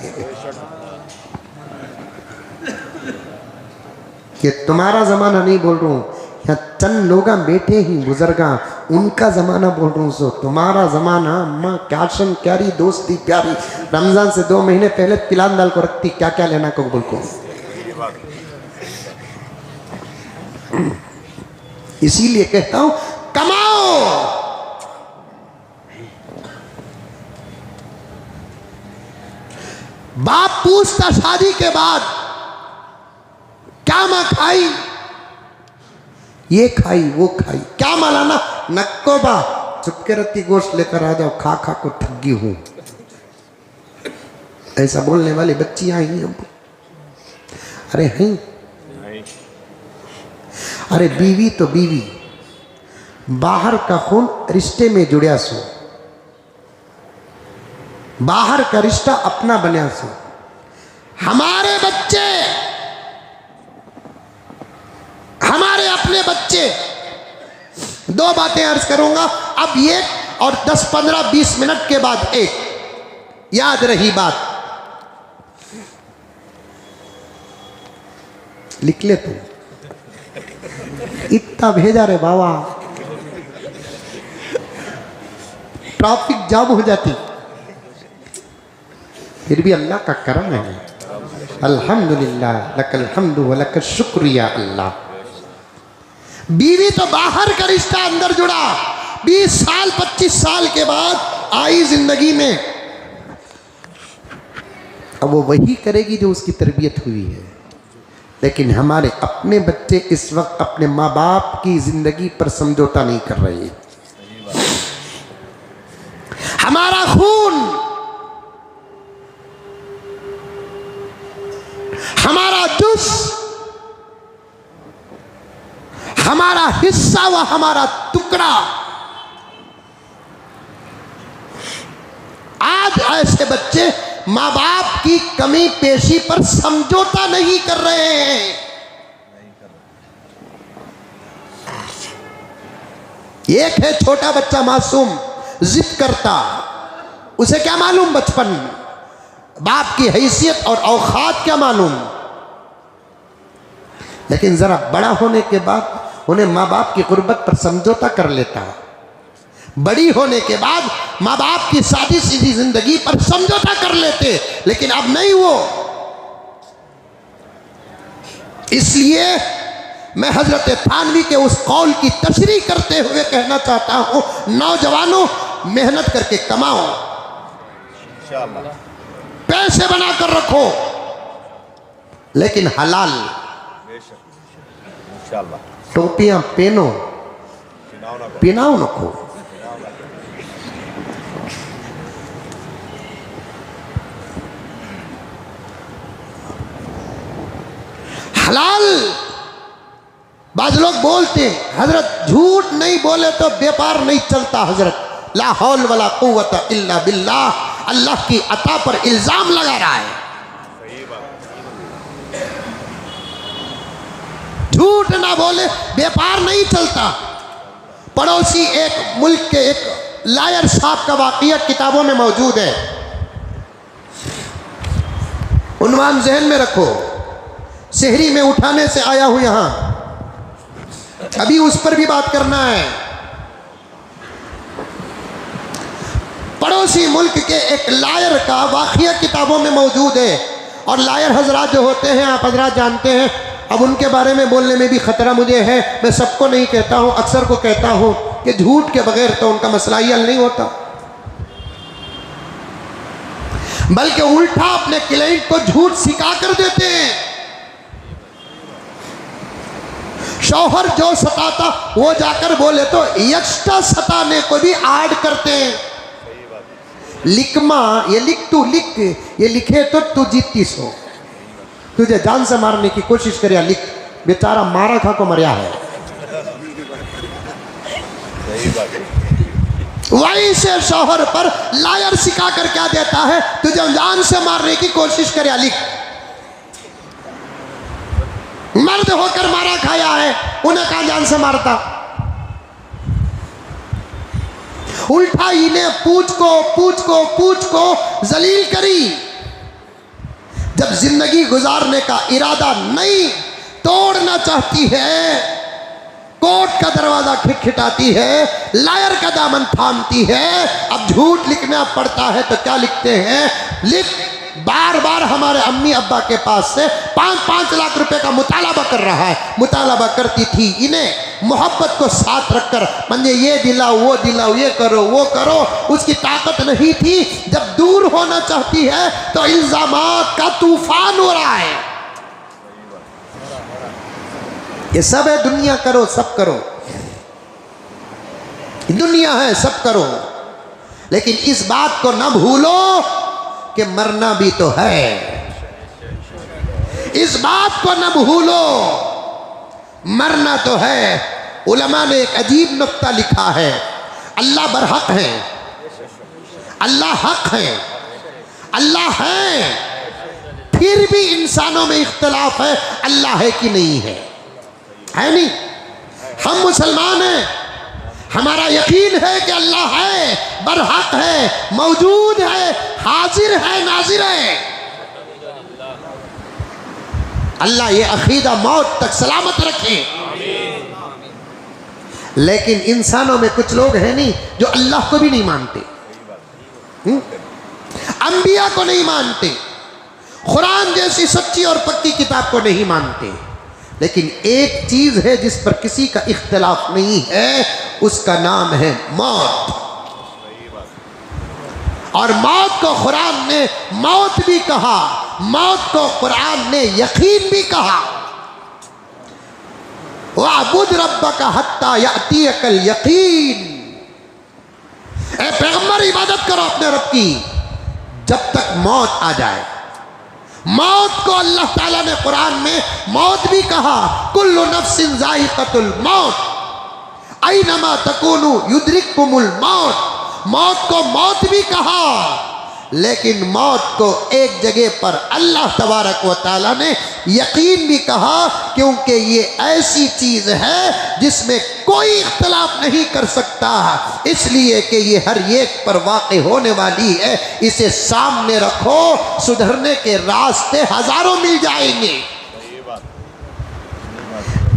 कि तुम्हारा जमाना नहीं बोल रहा हूं, यहाँ चंद लोग बैठे ही बुजुर्गा, उनका जमाना बोल रहा हूँ। सो तुम्हारा जमाना अम्मा कैशन क्यारी दोस्ती प्यारी, रमजान से 2 महीने पहले तिलान दाल को रखती, क्या क्या लेना को बोल को। इसीलिए कहता हूं कमाओ। बाप पूछता शादी के बाद क्या मां खाई, ये खाई वो खाई, क्या मालाना नक्को बा चुपके रत्ती गोश्त लेकर आ जाओ, खा खा को ठगी हूं। ऐसा बोलने वाली बच्चियां ही हम। अरे हैं, अरे बीवी तो बीवी, बाहर का खून रिश्ते में जुड़िया सो, बाहर का रिश्ता अपना बनिया सो। हमारे बच्चे, हमारे अपने बच्चे, 2 बातें अर्ज करूंगा अब, एक और 10, 15, 20 मिनट के बाद एक। याद रही बात, लिख ले तू। इतना भेजा रे बाबा, ट्रैफिक जाम हो जाती, फिर भी अल्लाह का करम है। अल्हम्दुलिल्लाह लकल हम्दु व लकल शुक्रिया अल्लाह। बीवी तो बाहर का रिश्ता अंदर जुड़ा, 20 साल 25 साल के बाद आई जिंदगी में। अब वो वही करेगी जो उसकी तरबियत हुई है। लेकिन हमारे अपने बच्चे इस वक्त अपने माँ बाप की जिंदगी पर समझौता नहीं कर रहे। हमारा खून, हमारा जुस, हमारा हिस्सा व हमारा टुकड़ा, आज ऐसे बच्चे माँ बाप की कमी पेशी पर समझौता नहीं कर रहे हैं। एक है छोटा बच्चा मासूम, जिद करता, उसे क्या मालूम बचपन, बाप की हैसियत और औकात क्या मालूम। लेकिन जरा बड़ा होने के बाद उन्हें माँ बाप की गुर्बत पर समझौता कर लेता। बड़ी होने के बाद माँ बाप की सादी सीधी जिंदगी पर समझौता कर लेते, लेकिन अब नहीं वो। इसलिए मैं हजरत थानवी के उस कौल की तशरीह करते हुए कहना चाहता हूं, नौजवानों मेहनत करके कमाओ, पैसे बनाकर रखो, लेकिन हलाल। टोपियां पहनो, पिनाओ नको। हलाल बाज लोग बोलते हैं हजरत झूठ नहीं बोले तो व्यापार नहीं चलता हजरत। ला हौल वला कुव्वत इल्ला बिल्लाह, अल्लाह की अता पर इल्जाम लगा रहा है। झूठ ना बोले व्यापार नहीं चलता। पड़ोसी एक मुल्क के एक लायर साहब का वाक़या किताबों में मौजूद है, उन्वान जहन में रखो। शहरी में उठाने से आया हूं यहां, अभी उस पर भी बात करना है। पड़ोसी मुल्क के एक लायर का वाक़या किताबों में मौजूद है। और लायर हजरात जो होते हैं आप हजरात जानते हैं, अब उनके बारे में बोलने में भी ख़तरा मुझे है। मैं सबको नहीं कहता हूँ, अक्सर को कहता हूँ कि झूठ के बगैर तो उनका मसला ही हल नहीं होता, बल्कि उल्टा अपने क्लाइंट को झूठ सिखा कर देते हैं। शौहर जो सताता वो जाकर बोले तो एक्स्ट्रा सताने को भी ऐड करते हैं। लिख माँ, ये लिख, तू लिख, ये लिखे तो तू जीती सो, तुझे जान से मारने की कोशिश करे लिख, बेचारा मारा खा को मरिया है। वहीं से शौहर पर लायर सिखा कर क्या देता है, तुझे जान से मारने की कोशिश करे लिख। मर्द होकर मारा खाया है, उन्हें कहा जान से मारता। उल्टा इन्हें पूछ को जलील करी। जब जिंदगी गुजारने का इरादा नहीं तोड़ना चाहती है, कोर्ट का दरवाजा खिटखिटाती है, लायर का दामन थामती है। अब झूठ लिखना पड़ता है तो क्या लिखते हैं, लिख। बार बार हमारे अम्मी अब्बा के पास से 5-5 लाख रुपए का मुतालबा कर रहा है। मुतालबा करती थी, इन्हें मोहब्बत को साथ रखकर मुझे ये दिलाओ वो दिलाओ, ये करो वो करो, उसकी ताकत नहीं थी। जब दूर होना चाहती है तो इल्जामात का तूफान हो रहा है। ये सब है, दुनिया करो सब करो, दुनिया है सब करो, लेकिन इस बात को ना भूलो कि मरना भी तो है। इस बात को न भूलो, मरना तो है। उलमा ने एक अजीब नुक्ता लिखा है, अल्लाह बरहक है, अल्लाह हक है, अल्लाह है, फिर भी इंसानों में इख्तलाफ है अल्लाह है कि नहीं है। है नहीं? हम मुसलमान हैं, हमारा यकीन है कि अल्लाह है, बरहक है, मौजूद है, हाजिर है, नाजिर है। अल्लाह ये अकीदा मौत तक सलामत रखे। लेकिन इंसानों में कुछ लोग हैं नहीं जो अल्लाह को भी नहीं मानते, अंबिया को नहीं मानते, कुरान जैसी सच्ची और पक्की किताब को नहीं मानते। लेकिन एक चीज है जिस पर किसी का इख्तलाफ नहीं है, उसका नाम है मौत। और मौत को कुरान ने मौत भी कहा, मौत को कुरान ने यकीन भी कहा। वअबुद रब्बका हत्ता यातियकल यकीन, ए पैगंबर इबादत करो अपने रब की जब तक मौत आ जाए। मौत को अल्लाह ताला ने कुरान में मौत भी कहा, कुल्लु नफ्सिन जाइक़तुल मौत, ऐनमा तकूनु युद्रिकुमुल मौत। मौत को मौत भी कहा, लेकिन मौत को एक जगह पर अल्लाह तबारक व ताला ने यकीन भी कहा, क्योंकि ये ऐसी चीज़ है जिसमें कोई इख्तलाफ नहीं कर सकता, इसलिए कि ये हर एक पर वाक़ होने वाली है। इसे सामने रखो, सुधरने के रास्ते हज़ारों मिल जाएंगे।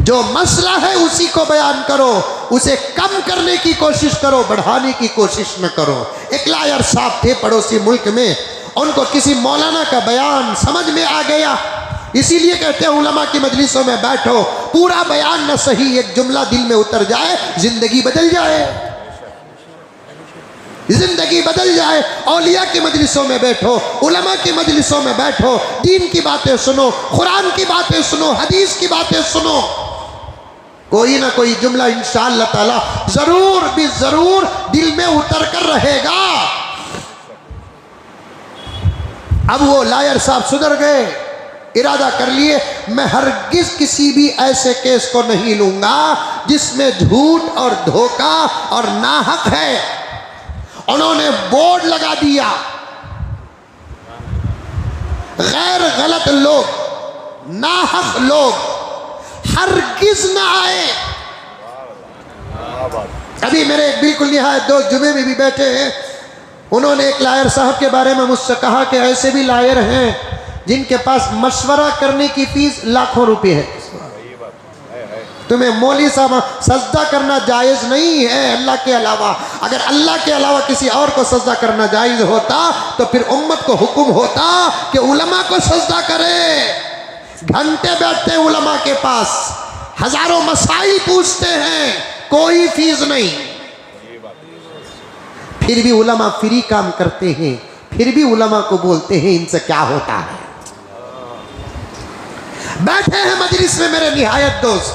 जो मसला है उसी को बयान करो, उसे कम करने की कोशिश करो, बढ़ाने की कोशिश न करो। एक लायर साहब थे पड़ोसी मुल्क में, उनको किसी मौलाना का बयान समझ में आ गया, इसीलिए कहते हैं उलमा की मजलिसों में बैठो, पूरा बयान न सही एक जुमला दिल में उतर जाए, जिंदगी बदल जाए, जिंदगी बदल जाए। औलिया की मजलिसों में बैठो, उलमा की मजलिसों में बैठो, दीन की बातें सुनो, कुरान की बातें सुनो, हदीस की बातें सुनो, कोई ना कोई जुमला इंशाअल्लाह ताला जरूर भी जरूर दिल में उतर कर रहेगा। अब वो लायर साहब सुधर गए, इरादा कर लिए मैं हरगिज किसी भी ऐसे केस को नहीं लूंगा जिसमें झूठ और धोखा और नाहक है। उन्होंने बोर्ड लगा दिया, गैर गलत लोग, नाहक लोग हरगिज ना आए। अभी मेरे एक बिल्कुल निहायत दोस्त जुमे में भी बैठे हैं, उन्होंने एक लायर साहब के बारे में मुझसे कहा कि ऐसे भी लायर हैं जिनके पास मशवरा करने की फीस लाखों रुपए है। तुम्हें मौली साहब सजदा करना जायज़ नहीं है अल्लाह के अलावा। अगर अल्लाह के अलावा किसी और को सजदा करना जायज़ होता तो फिर उम्मत को हुक्म होता कि उलमा को सजदा करे। घंटे बैठते उलमा के पास, हजारों मसाइल पूछते हैं, कोई फीस नहीं। फिर भी उलमा फ्री काम करते हैं, फिर भी उलमा को बोलते हैं इनसे क्या होता है। बैठे हैं मजलिस में मेरे निहायत दोस्त,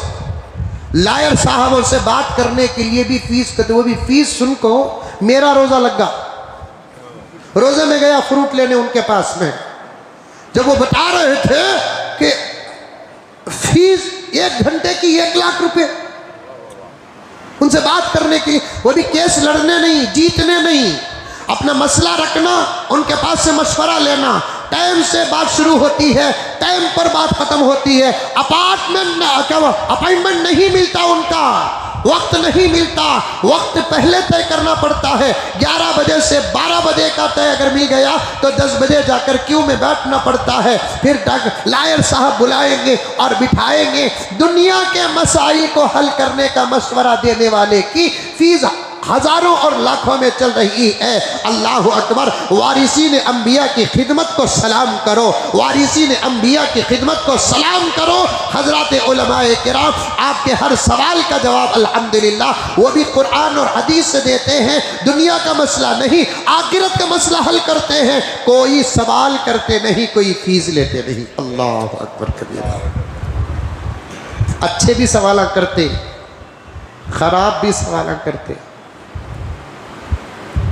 लायर साहबों से बात करने के लिए भी फीस करते, वो भी फीस सुन को मेरा रोजा लगा। रोजे में गया फ्रूट लेने उनके पास में, जब वो बता रहे थे कि फीस 1 घंटे की 1 लाख रुपए, उनसे बात करने की, वो भी केस लड़ने नहीं, जीतने नहीं, अपना मसला रखना, उनके पास से मशवरा लेना। टाइम से बात शुरू होती है, टाइम पर बात खत्म होती है। अपॉइंटमेंट नहीं मिलता, उनका वक्त नहीं मिलता, वक्त पहले तय करना पड़ता है। 11 बजे से 12 बजे का तय अगर मिल गया तो 10 बजे जाकर क्यू में बैठना पड़ता है। फिर लायर साहब बुलाएंगे और बिठाएंगे। दुनिया के मसाइल को हल करने का मशवरा देने वाले की फीस हजारों और लाखों में चल रही है। अल्लाह अकबर। वारिसीन अंबिया की खिदमत को सलाम करो, वारिसीन अंबिया की खिदमत को सलाम करो। हजरत उलमाए किराम आपके हर सवाल का जवाब अल्हम्दुलिल्लाह वो भी कुरान और हदीस से देते हैं। दुनिया का मसला नहीं, आखिरत का मसला हल करते हैं। कोई सवाल करते नहीं, कोई फीस लेते नहीं। अल्लाह अकबर कबीरा। अच्छे भी सवाल करते, खराब भी सवाल करते।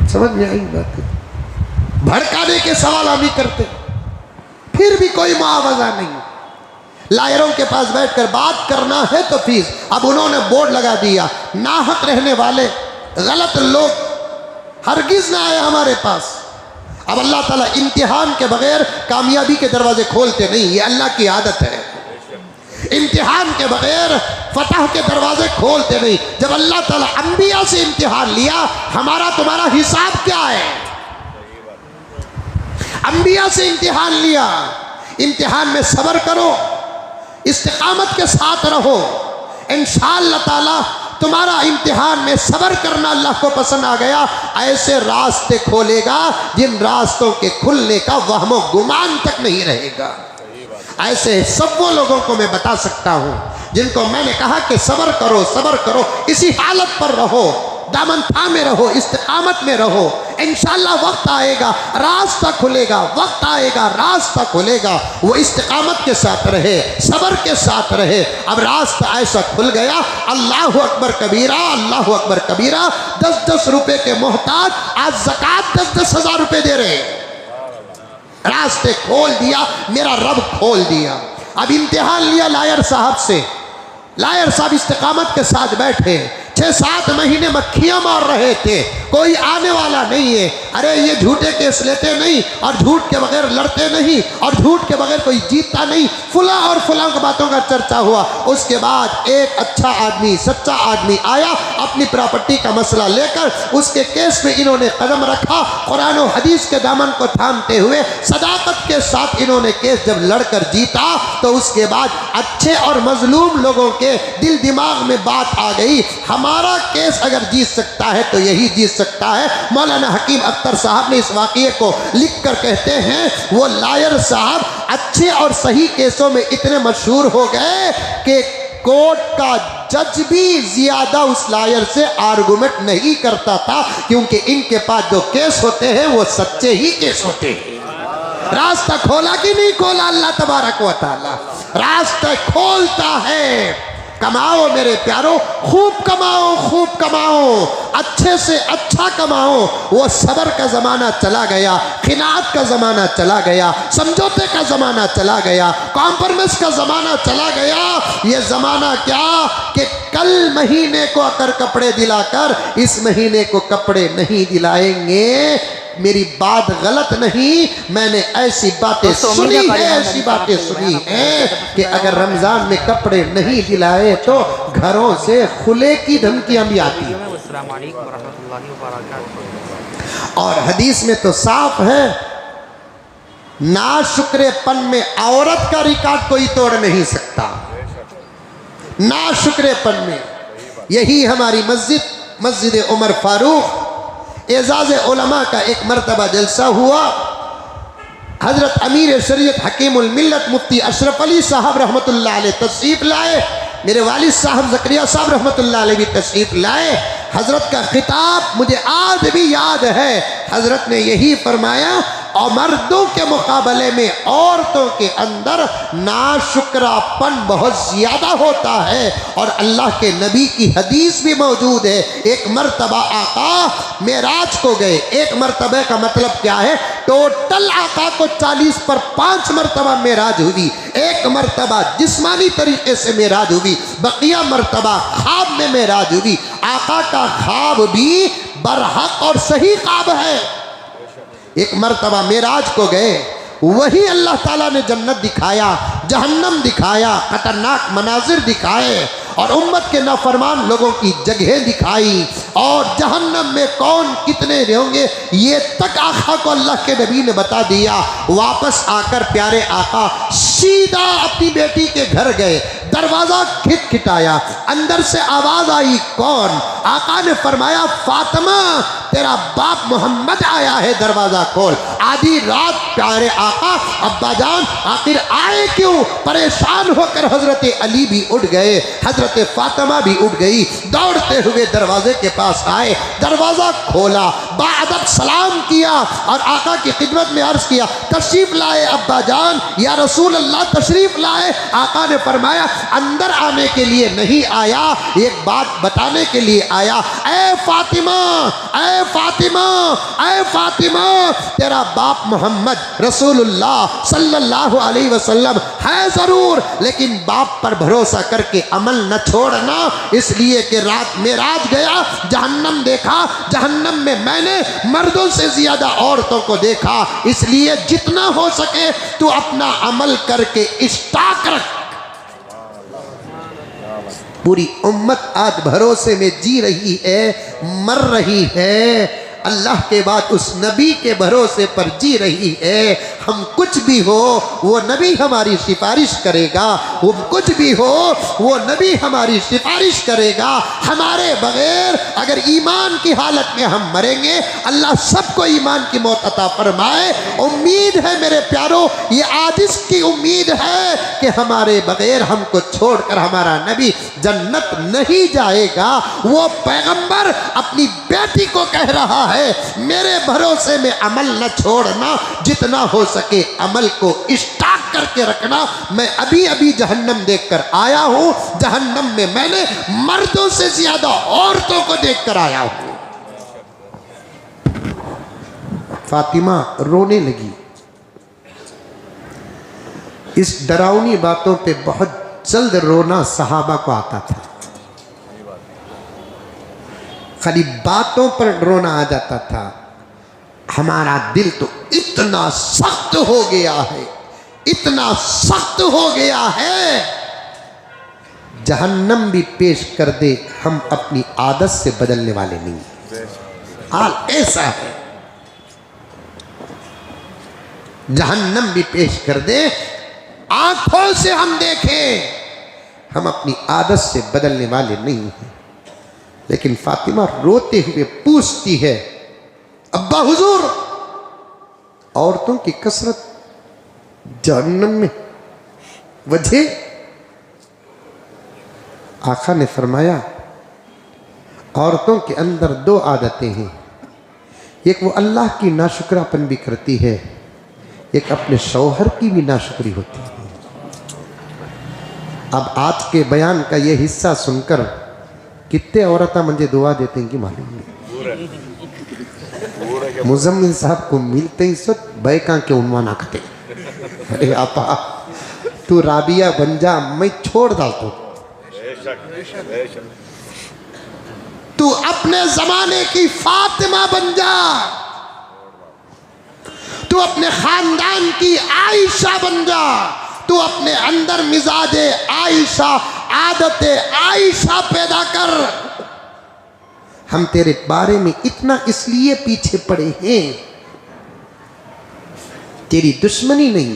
समझ में आई बात? भड़काने के सवाल हम ही करते, फिर भी कोई मुआवजा नहीं। लायरों के पास बैठकर बात करना है तो फीस। अब उन्होंने बोर्ड लगा दिया, नाहक रहने वाले गलत लोग हरगिज ना आए हमारे पास। अब अल्लाह ताला इम्तिहान के बगैर कामयाबी के दरवाजे खोलते नहीं, ये अल्लाह की आदत है। इम्तिहान के बगैर फतह के दरवाजे खोलते नहीं। जब अल्लाह ताला अंबिया से इम्तिहान लिया, हमारा तुम्हारा हिसाब क्या है? अंबिया से इम्तिहान लिया, इम्तिहान में सब्र करो, इस्तिकामत के साथ रहो, इंशाअल्लाह ताला तुम्हारा इम्तिहान में सब्र करना अल्लाह को पसंद आ गया। ऐसे रास्ते खोलेगा जिन रास्तों के खुलने का वहमो गुमान तक नहीं रहेगा। ऐसे सब वो लोगों को मैं बता सकता हूँ जिनको मैंने कहा कि सब्र करो, सब्र करो, इसी हालत पर रहो, दामन थामे रहो, इस्तिकामत में रहो। इंशाअल्लाह वक्त आएगा, रास्ता खुलेगा, वक्त आएगा, रास्ता खुलेगा। वो इस्तिकामत के साथ रहे, सब्र के साथ रहे। अब रास्ता ऐसा खुल गया, अल्लाह अकबर कबीरा, अल्लाह अकबर कबीरा। 10-10 रुपए के मोहताज आज ज़कात 10-10 हज़ार रुपए दे रहे। रास्ते खोल दिया, मेरा रब खोल दिया। अब इम्तिहान लिया लायर साहब से, लायर साहब इस्तिकामत के साथ बैठे, 6-7 महीने मक्खियां मार रहे थे, कोई आने वाला नहीं है। अरे ये झूठे केस लेते नहीं और झूठ के बगैर लड़ते नहीं और झूठ के बगैर कोई जीतता नहीं। फुला और फुला की बातों का चर्चा हुआ। उसके बाद एक अच्छा आदमी, सच्चा आदमी आया अपनी प्रॉपर्टी का मसला लेकर, उसके केस में इन्होंने कदम रखा। कुरान और हदीस के दामन को थामते हुए सदाकत के साथ इन्होंने केस जब लड़कर जीता तो उसके बाद अच्छे और मजलूम लोगों के दिल दिमाग में बात आ गई, हमारा केस अगर जीत सकता है तो यही जीत सकता है। मौलाना हकीम अख्तर साहब ने इस वाक़ये को लिख कर कहते हैं, वो लायर साहब अच्छे और सही केसों में इतने मशहूर हो गए कि कोर्ट का जज भी ज्यादा उस लायर से आर्गुमेंट नहीं करता था, क्योंकि इनके पास जो केस होते हैं वो सच्चे ही केस होते हैं। रास्ता खोला कि नहीं खोला? अल्लाह तबारक व तआला रास्ता खोलता है। कमाओ मेरे प्यारो, खूब कमाओ, खूब कमाओ, अच्छे से अच्छा कमाओ। वो सबर का ज़माना चला गया, खिनात का ज़माना चला गया, समझौते का ज़माना चला गया, कॉम्प्रोमाइज़ का ज़माना चला गया। ये ज़माना क्या कि कल महीने को अगर कपड़े दिलाकर इस महीने को कपड़े नहीं दिलाएंगे। मेरी बात गलत नहीं, मैंने ऐसी बातें सुनी है, ऐसी बातें सुनी हैं कि अगर रमज़ान में कपड़े नहीं दिलाए तो घरों से खुले की धमकियां भी आती हैं। और हदीस में तो साफ है, नाशुक्रेपन में औरत का रिकॉर्ड कोई तोड़ नहीं सकता। नाशुक्रेपन में यही हमारी मस्जिद उमर फारूक एजाज उलमा का एक मरतबा जलसा हुआ। हजरत अमीर शरीयत हकीमुल मिल्लत मुफ्ती अशरफ अली साहब रहमतुल्लाह अलैह तशरीफ लाए। मेरे वालिद साहब ज़करिया साहब रहमतुल्लाह अलैह भी तशरीफ लाए। हजरत का खिताब मुझे आज भी याद है। हजरत ने यही फरमाया, और मर्दों के मुकाबले में औरतों के अंदर नाशुक्रापन बहुत ज़्यादा होता है। और अल्लाह के नबी की हदीस भी मौजूद है। एक मरतबा आका मेराज को गए। एक मरतबे का मतलब क्या है, टोटल आका को 40 पर 5 मरतबा मेराज हुई। एक मरतबा जिस्मानी तरीके से मेराज हुई, बकिया मरतबा ख्वाब में मेराज हुई। आका का ख्वाब भी बरहक और सही ख्वाब है। एक मरतबा मेराज को गए, वही अल्लाह ताला ने जन्नत दिखाया, जहन्नम दिखाया, खतरनाक मनाजिर दिखाए और उम्मत के नाफरमान लोगों की जगह दिखाई। और जहन्नम में कौन कितने होंगे ये तक आका को अल्लाह के नबी ने बता दिया। वापस आकर प्यारे आका सीधा अपनी बेटी के घर गए। दरवाज़ा खिटखिटाया, अंदर से आवाज़ आई, कौन? आका ने फरमाया, फातिमा तेरा बाप मोहम्मद आया है, दरवाज़ा खोल। आधी रात प्यारे आका अब्बा जान आखिर आए क्यों? परेशान होकर हजरत अली भी उठ गए, हजरत फातिमा भी उठ गई। दौड़ते हुए दरवाजे के पास आए, दरवाज़ा खोला, बाअदब सलाम किया और आका की खिदमत में अर्ज़ किया, तशरीफ़ लाए अब्बा जान, या रसूल अल्लाह तशरीफ़ लाए। आका ने फरमाया, अंदर आने के लिए नहीं आया, एक बात बताने के लिए आया। ऐ फातिमा, ऐ फातिमा, ऐ फातिमा, तेरा बाप मोहम्मद रसूलुल्लाह सल्लल्लाहु अलैहि वसल्लम है ज़रूर, लेकिन बाप पर भरोसा करके अमल न छोड़ना। इसलिए कि रात मेराज गया, जहन्नम देखा, जहन्नम में मैंने मर्दों से ज़्यादा औरतों को देखा। इसलिए जितना हो सके तू अपना अमल करके स्टॉक रख। पूरी उम्मत आज भरोसे में जी रही है, मर रही है, अल्लाह के बाद उस नबी के भरोसे पर जी रही है। हम कुछ भी हो वो नबी हमारी सिफारिश करेगा, वो कुछ भी हो वो नबी हमारी सिफारिश करेगा। हमारे बगैर अगर ईमान की हालत में हम मरेंगे, अल्लाह सबको ईमान की मौत अता फरमाए। उम्मीद है मेरे प्यारो, ये आजिज़ की उम्मीद है कि हमारे बगैर हमको छोड़कर हमारा नबी जन्नत नहीं जाएगा। वो पैगंबर अपनी बेटी को कह रहा है, मेरे भरोसे में अमल न छोड़ना, जितना हो सके अमल को स्टॉक करके रखना। मैं अभी अभी जहन्नम देखकर आया हूं, जहन्नम में मैंने मर्दों से ज्यादा औरतों को देखकर आया हूं। फातिमा रोने लगी। इस डरावनी बातों पे बहुत जल्द रोना सहाबा को आता था। खाली बातों पर रोना आ जाता था। हमारा दिल तो इतना सख्त हो गया है, इतना सख्त हो गया है, जहन्नम भी पेश कर दे हम अपनी आदत से बदलने वाले नहीं। हाल ऐसा है, जहन्नम भी पेश कर दे, आंखों से हम देखें, हम अपनी आदत से बदलने वाले नहीं हैं। लेकिन फातिमा रोते हुए पूछती है, अब्बा हुजूर, औरतों की कसरत जहन्नम में वजह? आका ने फरमाया, औरतों के अंदर 2 आदतें हैं। एक वो अल्लाह की नाशुक्रापन भी करती है, एक अपने शौहर की भी नाशुक्री होती है। अब आज के बयान का ये हिस्सा सुनकर कितने औरतें मुझे दुआ देते हैं कि मालूम नहीं। मुजम्मिल साहब को मिलते ही सब बैका के उन्वान आखते, अरे आपा तू राबिया बन जा, मैं छोड़ डालता। तू अपने जमाने की फातिमा बन जा, तू अपने खानदान की आयशा बन जा, तू अपने अंदर मिजाजे आयशा, आदते आयशा पैदा कर। हम तेरे बारे में इतना इसलिए पीछे पड़े हैं, तेरी दुश्मनी नहीं,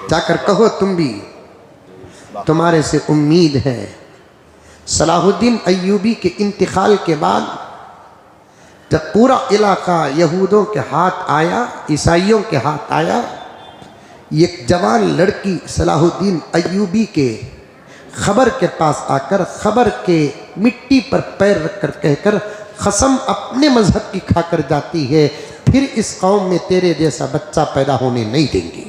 जाकर कहो तुम भी, तुम्हारे से उम्मीद है। सलाहुद्दीन अय्यूबी के इंतकाल के बाद जब पूरा इलाका यहूदों के हाथ आया, ईसाइयों के हाथ आया, एक जवान लड़की सलाहुद्दीन अय्यूबी के खबर के पास आकर खबर के मिट्टी पर पैर रखकर कहकर कसम अपने मजहब की खाकर जाती है, फिर इस कौम में तेरे जैसा बच्चा पैदा होने नहीं देंगे।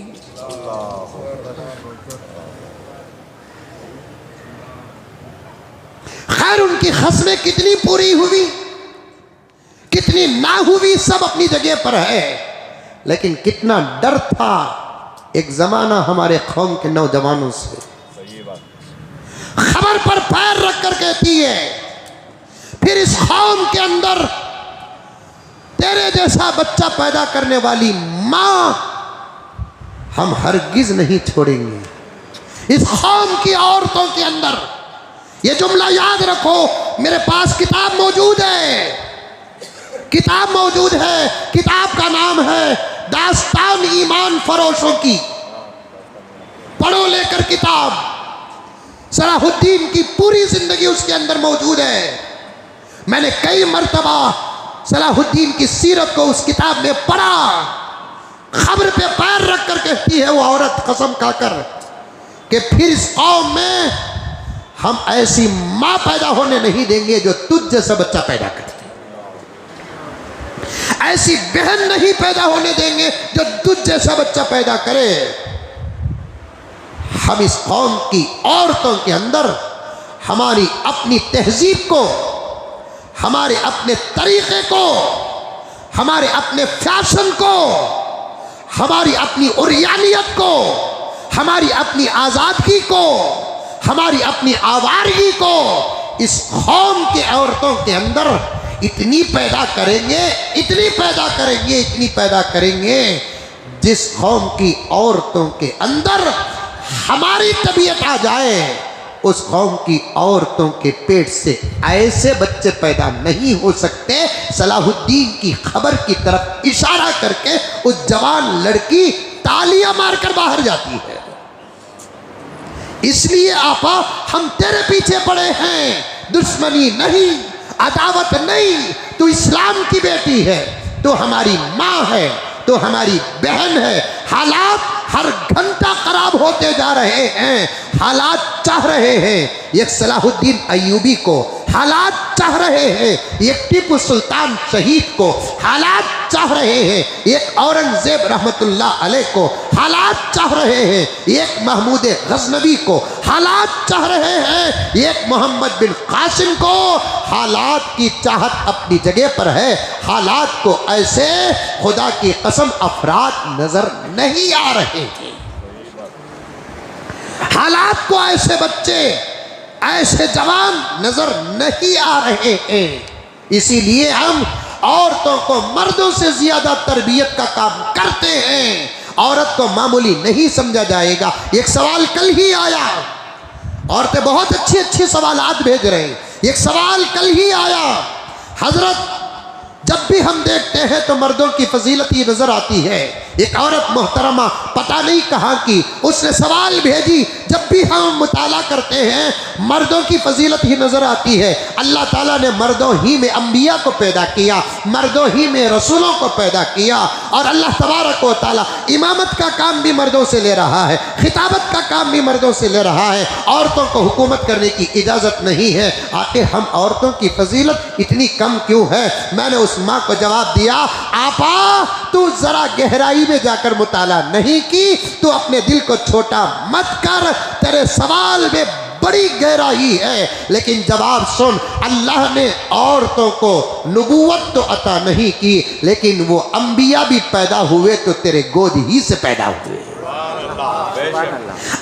खैर उनकी खस्में कितनी पूरी हुई कितनी ना हुई सब अपनी जगह पर है, लेकिन कितना डर था एक जमाना हमारे कौम के नौजवानों से। खबर पर पैर रखकर कहती है, फिर इस कौम के अंदर तेरे जैसा बच्चा पैदा करने वाली मां हम हरगिज नहीं छोड़ेंगे। इस कौम की औरतों के अंदर ये जुमला याद रखो, मेरे पास किताब मौजूद है, किताब मौजूद है, किताब का नाम है दास्तान ईमान फरोशों की। पढ़ो लेकर किताब, सलाहुद्दीन की पूरी जिंदगी उसके अंदर मौजूद है। मैंने कई मर्तबा सलाहुद्दीन की सीरत को उस किताब में पढ़ा। खबर पे पैर रख कर कहती है वो औरत कसम खाकर कि फिर इस कौम में हम ऐसी मां पैदा होने नहीं देंगे जो तुझ जैसा बच्चा पैदा करे, ऐसी बहन नहीं पैदा होने देंगे जो तुझ जैसा बच्चा पैदा करे। हम इस कौम की औरतों के अंदर हमारी अपनी तहजीब को, हमारे अपने तरीके को, हमारे अपने फैशन को, हमारी अपनी उरियानियत को, हमारी अपनी आज़ादगी को, हमारी अपनी आवारगी को इस कौम के औरतों के अंदर इतनी पैदा करेंगे, इतनी पैदा करेंगे, इतनी पैदा करेंगे, जिस कौम की औरतों के अंदर हमारी तबीयत आ जाए, उस कौम की औरतों के पेट से ऐसे बच्चे पैदा नहीं हो सकते। सलाहुद्दीन की खबर की तरफ इशारा करके उस जवान लड़की तालियां मारकर बाहर जाती है। इसलिए आपा हम तेरे पीछे पड़े हैं, दुश्मनी नहीं, अदावत नहीं। तू इस्लाम की बेटी है, तो हमारी माँ है, तो हमारी बहन है। हालात हर घंटा खराब होते जा रहे हैं, हालात चाह रहे हैं एक सलाहुद्दीन अय्यूबी को, हालात चाह रहे हैं एक टीपू सुल्तान शहीद को, हालात चाह रहे हैं एक औरंगजेब रहमतुल्लाह अलैह को, हालात चाह रहे हैं एक महमूद गजनवी को, हालात चाह रहे हैं एक मोहम्मद बिन कासिम को। हालात की चाहत अपनी जगह पर है, हालात को ऐसे खुदा की कसम अफराद नजर नहीं आ रहे हैं, हालात को ऐसे बच्चे, ऐसे जवान नजर नहीं आ रहे हैं। इसीलिए हम औरतों को मर्दों से ज्यादा तरबियत का काम करते हैं। औरत को मामूली नहीं समझा जाएगा। एक सवाल कल ही आया, औरतें बहुत अच्छी अच्छी सवालात भेज रहे हैं। एक सवाल कल ही आया, हजरत जब भी हम देखते हैं तो मर्दों की फजीलत ही नजर आती है। एक औरत मोहतरमा पता नहीं कहाँ की, उसने सवाल भेजी, जब भी हम मुताला करते हैं मर्दों की फजीलत ही नजर आती है। अल्लाह ताला ने मर्दों ही में अंबिया को पैदा किया, मर्दों ही में रसूलों को पैदा किया, और अल्लाह तबारक व तआला इमामत का काम भी मर्दों से ले रहा है, खिताबत का काम भी मर्दों से ले रहा है। औरतों को हुकूमत करने की इजाज़त नहीं है। आखिर हम औरतों की फजीलत इतनी कम क्यों है? मैंने उस माँ को जवाब दिया, आपा तू जरा गहराई में जाकर मुताला नहीं की, तू अपने दिल को छोटा मत कर। तेरे सवाल में बड़ी गहराई है, लेकिन जवाब सुन। अल्लाह ने औरतों को नबूवत तो अता नहीं की, लेकिन वो अंबिया भी पैदा हुए तो तेरे गोद ही से पैदा हुए।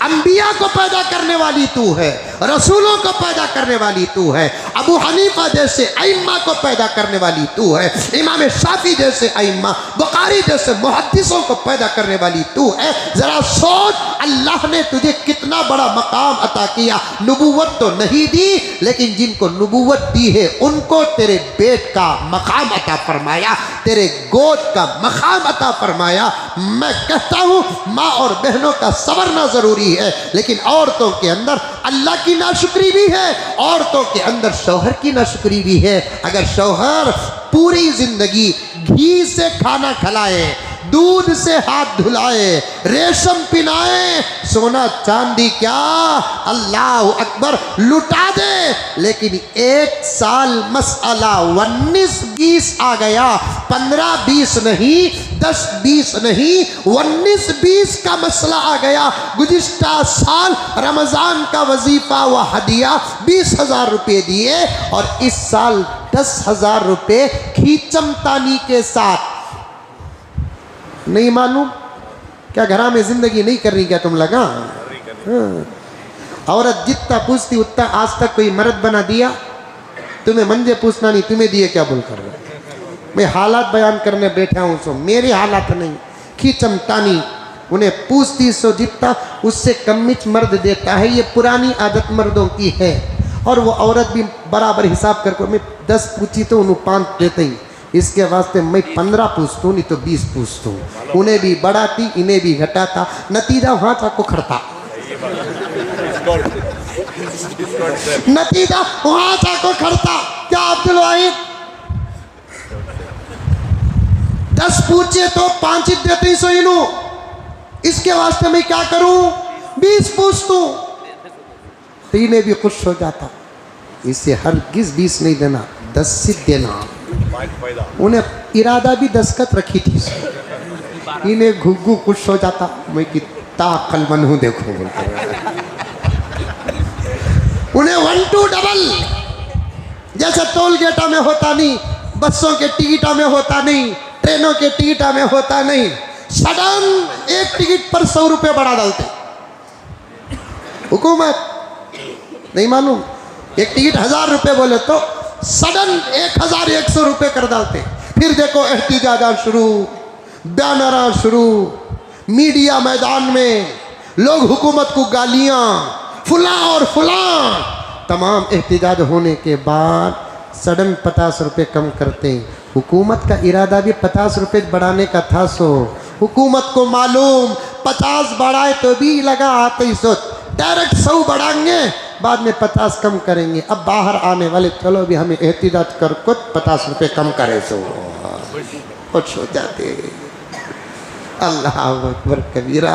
अंबिया को पैदा करने वाली तू है, रसूलों को पैदा करने वाली तू है, अबू हनीफा जैसे अइम्मा को पैदा करने वाली तू है, इमाम शाफी जैसे अइम्मा, बुखारी जैसे मुहद्दिसों को पैदा करने वाली तू है। जरा सोच, अल्लाह ने तुझे कितना बड़ा मकाम अता किया। नबूवत तो नहीं दी, लेकिन जिनको नबूवत दी है उनको तेरे पेट का मकाम अता फरमाया, तेरे गोद का मकाम अता फरमाया। मैं कहता हूँ माँ और बहनों का सवरना जरूरी है, लेकिन औरतों के अंदर अल्लाह की नाशुक्री भी है, औरतों के अंदर शौहर की नाशुक्री भी है। अगर शौहर पूरी जिंदगी घी से खाना खिलाए, दूध से हाथ धुलाए, रेशम पिनाए, सोना चांदी क्या अल्लाह अकबर लुटा दे, लेकिन एक साल मसला 19-20 आ गया, 15-20 नहीं, 10-20 नहीं, 19-20 का मसला आ गया। गुज़िश्ता साल रमज़ान का वजीफा व हदिया 20,000 रुपये दिए, और इस साल 10,000 रुपये खींचमतानी के साथ। नहीं मालूम क्या घरा में जिंदगी नहीं कर रही क्या तुम लगा? औरत जितना पूछती उतना आज तक कोई मर्द बना दिया? तुम्हें मंजे पूछना नहीं, तुम्हें दिए क्या बोल कर रहे? मैं हालात बयान करने बैठा हूँ, सो मेरे हालात नहीं। खींचमतानी उन्हें पूछती सो जितना उससे कमिच मर्द देता है। ये पुरानी आदत मर्दों की है, और वो औरत भी बराबर हिसाब करके, मैं 10 पूछी तो उन्हें 5 देते ही, इसके वास्ते मैं 15 पूछता हूँ, नहीं तो 20 पूछता हूँ। उन्हें भी बढ़ाती, इन्हें भी घटाता, नतीजा वहाँ चाको खड़ता, नतीजा वहाँ चाको खड़ता। क्या अब्दुल वाहिद 10 पूछे तो 5 ही देते सो इनू, इसके वास्ते मैं क्या करूं? 20 पूछता हूँ, तो इन्हें भी खुश हो जाता। इससे हरगिज़ 20 नहीं देना, 10 ही देना। उन्हें इरादा भी 10 का रखी थी, इन्हें घुग्गू खुश हो जाता। मैं कितना अक्लमंद हूँ देखो, उन्हें 1-2 डबल, जैसे टोल गेटा में होता नहीं, बसों के टिकटा में होता नहीं, ट्रेनों के टिकटा में होता नहीं, सडन एक टिकट पर 100 रुपये बढ़ा डालते। हुकूमत नहीं मालूम, एक टिकट 1000 रुपये बोले तो सडन 1100 रुपये कर डालते। फिर देखो एहतिजाजा शुरू, बैनरा शुरू, मीडिया मैदान में लोग हुकूमत को गालियां, फुला और फुला। तमाम एहतिजाज होने के बाद सडन 50 रुपये कम करते। हुकूमत का इरादा भी 50 रुपये बढ़ाने का था। सो हुकूमत को मालूम 50 बढ़ाए तो भी लगा आते, सो डायरेक्ट 100 बढ़ाएंगे, बाद में 50 कम करेंगे। अब बाहर आने वाले चलो भी हमें एहतिजाज कर कुछ 50 रुपये कम करे, सो खुश हो जाते। अल्लाह अकबर कबीरा।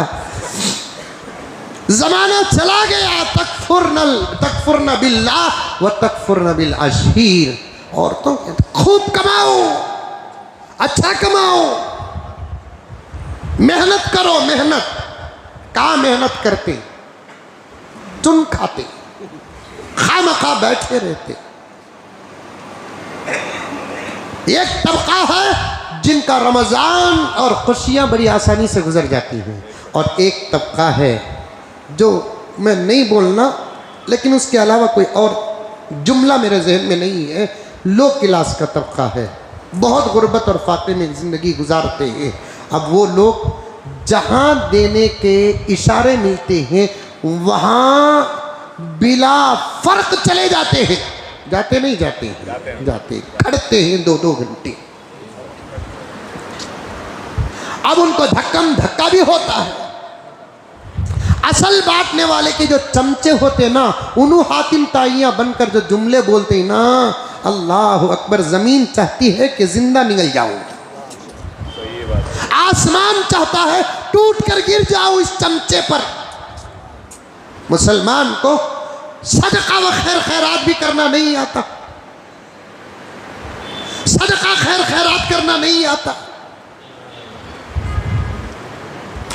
जमाना चला गया तकफुरन बिल्लाह व तकफुरन बिल अशीर। औरतों खूब कमाओ, अच्छा कमाओ, मेहनत करो। मेहनत कहाँ मेहनत करते? चुन खाते, खामखा बैठे रहते। एक तबका है जिनका रमज़ान और खुशियाँ बड़ी आसानी से गुजर जाती हैं, और एक तबका है जो मैं नहीं बोलना, लेकिन उसके अलावा कोई और जुमला मेरे जहन में नहीं है। लो क्लास का तबका है, बहुत गुर्बत और फाके में ज़िंदगी गुजारते हैं। अब वो लोग जहाँ देने के इशारे मिलते हैं वहाँ बिला फर्क चले जाते हैं। जाते नहीं जाते हैं, जाते खड़ते हैं 2-2 घंटे। अब उनको धक्का भी होता है। असल बांटने वाले के जो चमचे होते ना, उन्हों हातिम ताइयां बनकर जो जुमले बोलते हैं ना, अल्लाह अकबर, जमीन चाहती है कि जिंदा निकल जाऊं, आसमान चाहता है टूट कर गिर जाऊं इस चमचे पर। मुसलमान को सदका व खैर खैरात भी करना नहीं आता, सदका खैर खैरात करना नहीं आता।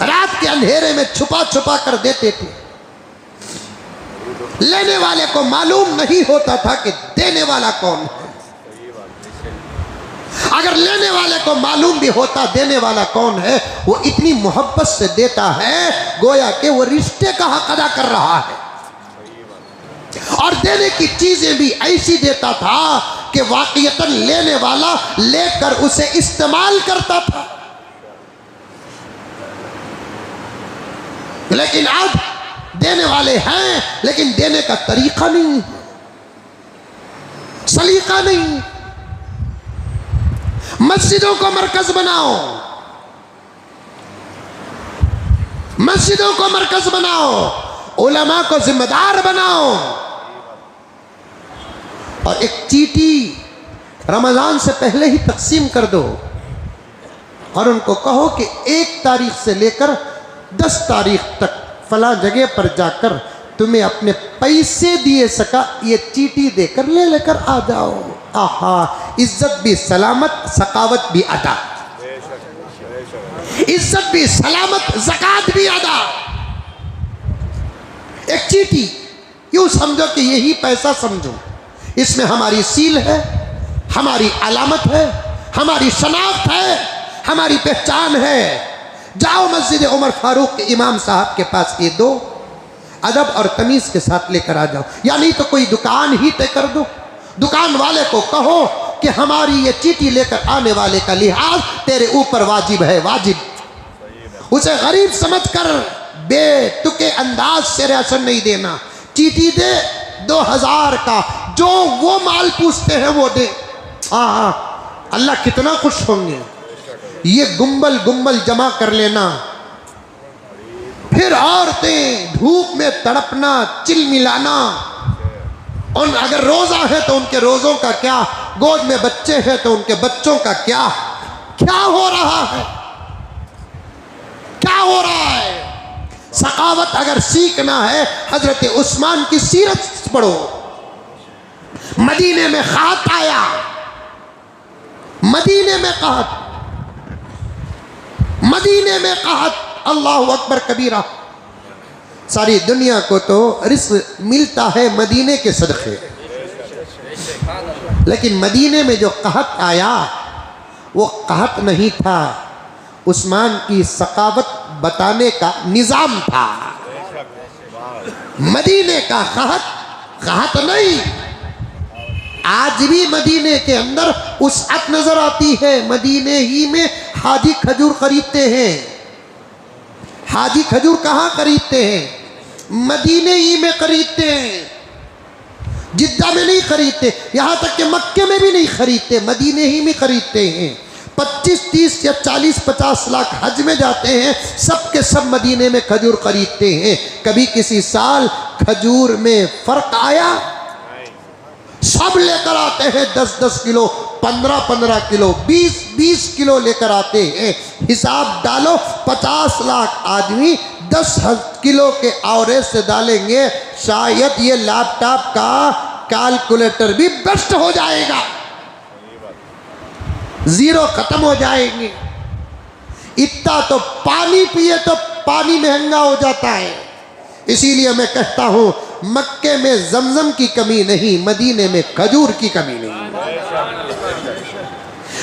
रात के अंधेरे में छुपा छुपा कर देते थे। लेने वाले को मालूम नहीं होता था कि देने वाला कौन है। अगर लेने वाले को मालूम भी होता देने वाला कौन है, वो इतनी मोहब्बत से देता है गोया कि वो रिश्ते का हक अदा कर रहा है। और देने की चीजें भी ऐसी देता था कि वाकईतन लेने वाला लेकर उसे इस्तेमाल करता था। लेकिन आज देने वाले हैं लेकिन देने का तरीका नहीं, सलीका नहीं। मस्जिदों को मरकज बनाओ, मस्जिदों को मरकज बनाओ, उलमा को जिम्मेदार बनाओ और एक चीटी रमजान से पहले ही तकसीम कर दो और उनको कहो कि 1 तारीख से लेकर 10 तारीख तक फला जगह पर जाकर तुम्हें अपने पैसे दिए सका ये चीटी देकर ले लेकर आ जाओ। आहा, इज्जत भी सलामत, सकावत भी अदा, इज्जत भी सलामत, ज़कात भी अदा। एक चीटी यूं समझो कि यही पैसा समझो, इसमें हमारी सील है, हमारी अलामत है, हमारी शनाख्त है, हमारी पहचान है। जाओ मस्जिद उमर फारूक के इमाम साहब के पास ये दो, अदब और तमीज़ के साथ लेकर आ जाओ। या नहीं तो कोई दुकान ही तय कर दो, दुकान वाले को कहो कि हमारी ये चीटी लेकर आने वाले का लिहाज तेरे ऊपर वाजिब है, वाजिब। उसे गरीब समझकर बेतुके अंदाज से राशन नहीं देना। चीटी दे 2000 का, जो वो माल पूछते हैं वो दे। हाँ, अल्लाह कितना खुश होंगे। ये गुम्बल गुम्बल जमा कर लेना, फिर औरतें धूप में तड़पना, चिलमिलाना। उन अगर रोजा है तो उनके रोजों का क्या, गोद में बच्चे हैं तो उनके बच्चों का क्या। क्या हो रहा है, क्या हो रहा है। सकावत अगर सीखना है हजरत उस्मान की सीरत पढ़ो। मदीने में खात आया, मदीने में कहत, मदीने में कहत, अल्लाह अकबर कबीरा। सारी दुनिया को तो रिज़्क़ मिलता है मदीने के सदक़े, लेकिन मदीने में जो कहत आया वो कहत नहीं था, उस्मान की सकावत बताने का निज़ाम था। मदीने का कहत कहत नहीं। आज भी मदीने के अंदर उसअत नजर आती है। मदीने ही में हाजी खजूर खरीदते हैं। हाजी खजूर कहाँ खरीदते हैं? मदीने ही में खरीदते हैं, जिद्दा में नहीं खरीदते, यहाँ तक कि मक्के में भी नहीं खरीदते, मदीने ही में खरीदते हैं। 25, 30 या 40, 50 लाख हज में जाते हैं, सब के सब मदीने में खजूर खरीदते हैं। कभी किसी साल खजूर में फ़र्क आया? सब लेकर आते हैं 10-10 किलो, 15-15 किलो, 20-20 किलो लेकर आते हैं। हिसाब डालो, 50 लाख आदमी 10 किलो के औरे से डालेंगे, शायद ये लैपटॉप का कैलकुलेटर भी बेस्ट हो जाएगा, जीरो खत्म हो जाएंगे। इतना तो पानी पिए तो पानी महंगा हो जाता है। इसीलिए मैं कहता हूं मक्के में जमजम की कमी नहीं, मदीने में खजूर की कमी नहीं,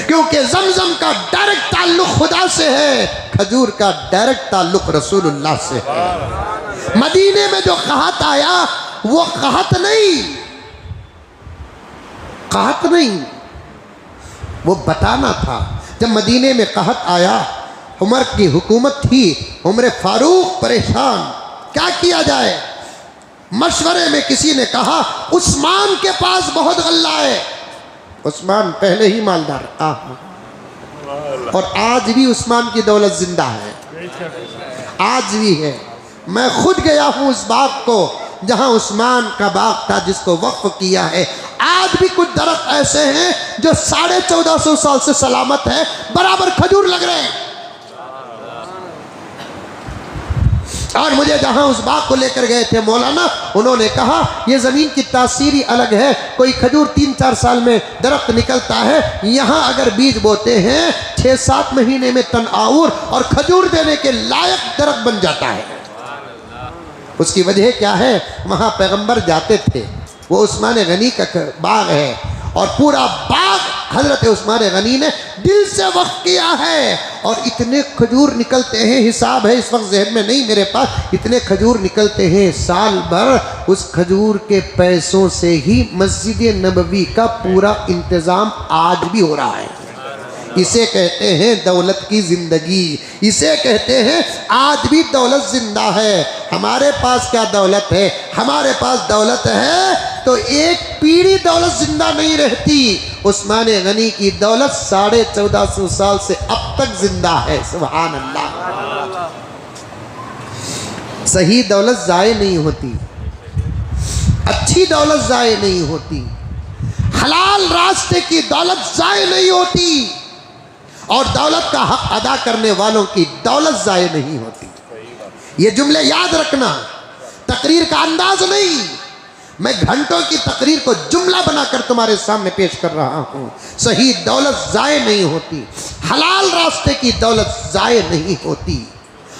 क्योंकि जमजम का डायरेक्ट ताल्लुक खुदा से है, खजूर का डायरेक्ट ताल्लुक रसूलुल्लाह से है। मदीने में जो कहत आया वो कहत नहीं, कहत नहीं, वो बताना था। जब मदीने में कहत आया, उमर की हुकूमत थी, उमर फारूक परेशान, क्या किया जाए। मशवरे में किसी ने कहा उस्मान के पास बहुत गल्ला है। उस्मान पहले ही मालदार, और आज भी उस्मान की दौलत जिंदा है, आज भी है। मैं खुद गया हूँ उस बाग को जहाँ उस्मान का बाग था, जिसको वक्फ किया है। आज भी कुछ दरख्त ऐसे हैं जो 1450 साल से सलामत है, बराबर खजूर लग रहे हैं। और मुझे जहाँ उस बाग को लेकर गए थे मौलाना, उन्होंने कहा ये ज़मीन की तासीर ही अलग है। कोई खजूर 3-4 साल में दरख्त निकलता है, यहाँ अगर बीज बोते हैं 6-7 महीने में तन आउर और खजूर देने के लायक दरख्त बन जाता है। उसकी वजह क्या है, वहाँ पैगंबर जाते थे, वो उस्मान गनी का बाग है और पूरा बाग हजरत उस्मान गनी ने दिल से वक्फ किया है। और इतने खजूर निकलते हैं, हिसाब है इस वक्त जहन में नहीं मेरे पास, इतने खजूर निकलते हैं साल भर। उस खजूर के पैसों से ही मस्जिद नबवी का पूरा इंतज़ाम आज भी हो रहा है। इसे कहते हैं दौलत की ज़िंदगी, इसे कहते हैं आज भी दौलत जिंदा है। हमारे पास क्या दौलत है, हमारे पास दौलत है तो एक पीढ़ी दौलत जिंदा नहीं रहती। उस्मान गनी की दौलत 1450 साल से अब तक जिंदा है। सुभान अल्लाह। सही दौलत ज़ाय नहीं होती, अच्छी दौलत ज़ाय नहीं होती, हलाल रास्ते की दौलत ज़ाय नहीं होती, और दौलत का हक अदा करने वालों की दौलत ज़ाय नहीं होती। ये जुमले याद रखना, तकरीर का अंदाज नहीं, मैं घंटों की तकरीर को जुमला बनाकर तुम्हारे सामने पेश कर रहा हूँ। सही दौलत ज़ाय नहीं होती, हलाल रास्ते की दौलत ज़ाय नहीं होती,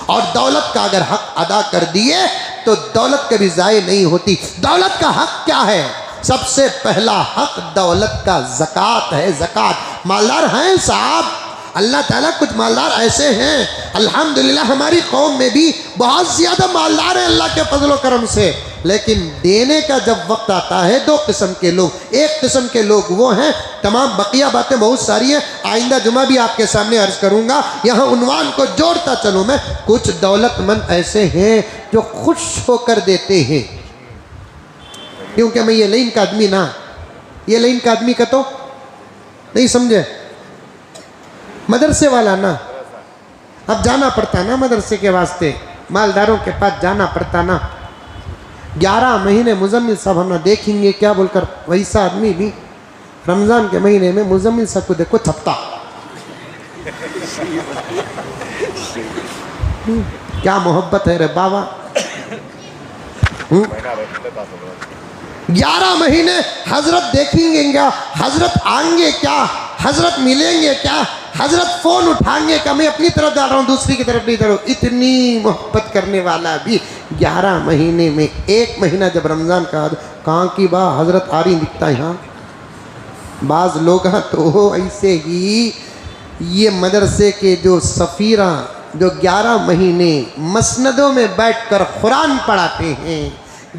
और दौलत का अगर हक अदा कर दिए तो दौलत कभी ज़ाय नहीं होती। दौलत का हक क्या है? सबसे पहला हक दौलत का ज़कात है। ज़कात मालदार हैं साहब, अल्लाह ताला कुछ मालदार ऐसे हैं, अल्हम्दुलिल्लाह हमारी कौम में भी बहुत ज़्यादा मालदार हैं अल्लाह के फजल व करम से, लेकिन देने का जब वक्त आता है दो किस्म के लोग। एक किस्म के लोग वो हैं, तमाम बकिया बातें बहुत सारी हैं, आइंदा जुमा भी आपके सामने अर्ज करूँगा, यहाँ उन्वान को जोड़ता चलूँ मैं। कुछ दौलतमंद ऐसे हैं जो खुश होकर देते हैं, क्योंकि मैं ये लाइन का आदमी ना, ये लाइन का आदमी का तो नहीं समझे, मदरसे वाला ना, अब जाना पड़ता ना मदरसे के वास्ते, मालदारों के पास जाना पड़ता ना। 11 महीने मुजम्मिल साहब हम ना देखेंगे क्या बोलकर, वैसा आदमी भी रमज़ान के महीने में मुजम्मिल साहब को देखो थपता, क्या मोहब्बत है रे बाबा। 11 महीने हजरत देखेंगे क्या, हजरत आएंगे क्या, हजरत मिलेंगे क्या, हजरत फ़ोन उठाएंगे क्या, मैं अपनी तरफ जा रहा हूँ दूसरी की तरफ नहीं जा रहा हूँ। इतनी मोहब्बत करने वाला भी 11 महीने में 1 महीना जब रमज़ान का कहाँ की बा हजरत आ रही दिखता है। यहाँ बाज़ लोग तो ऐसे ही, ये मदरसे के जो सफ़ीरा जो 11 महीने मसनदों में बैठकर कुरान पढ़ाते हैं,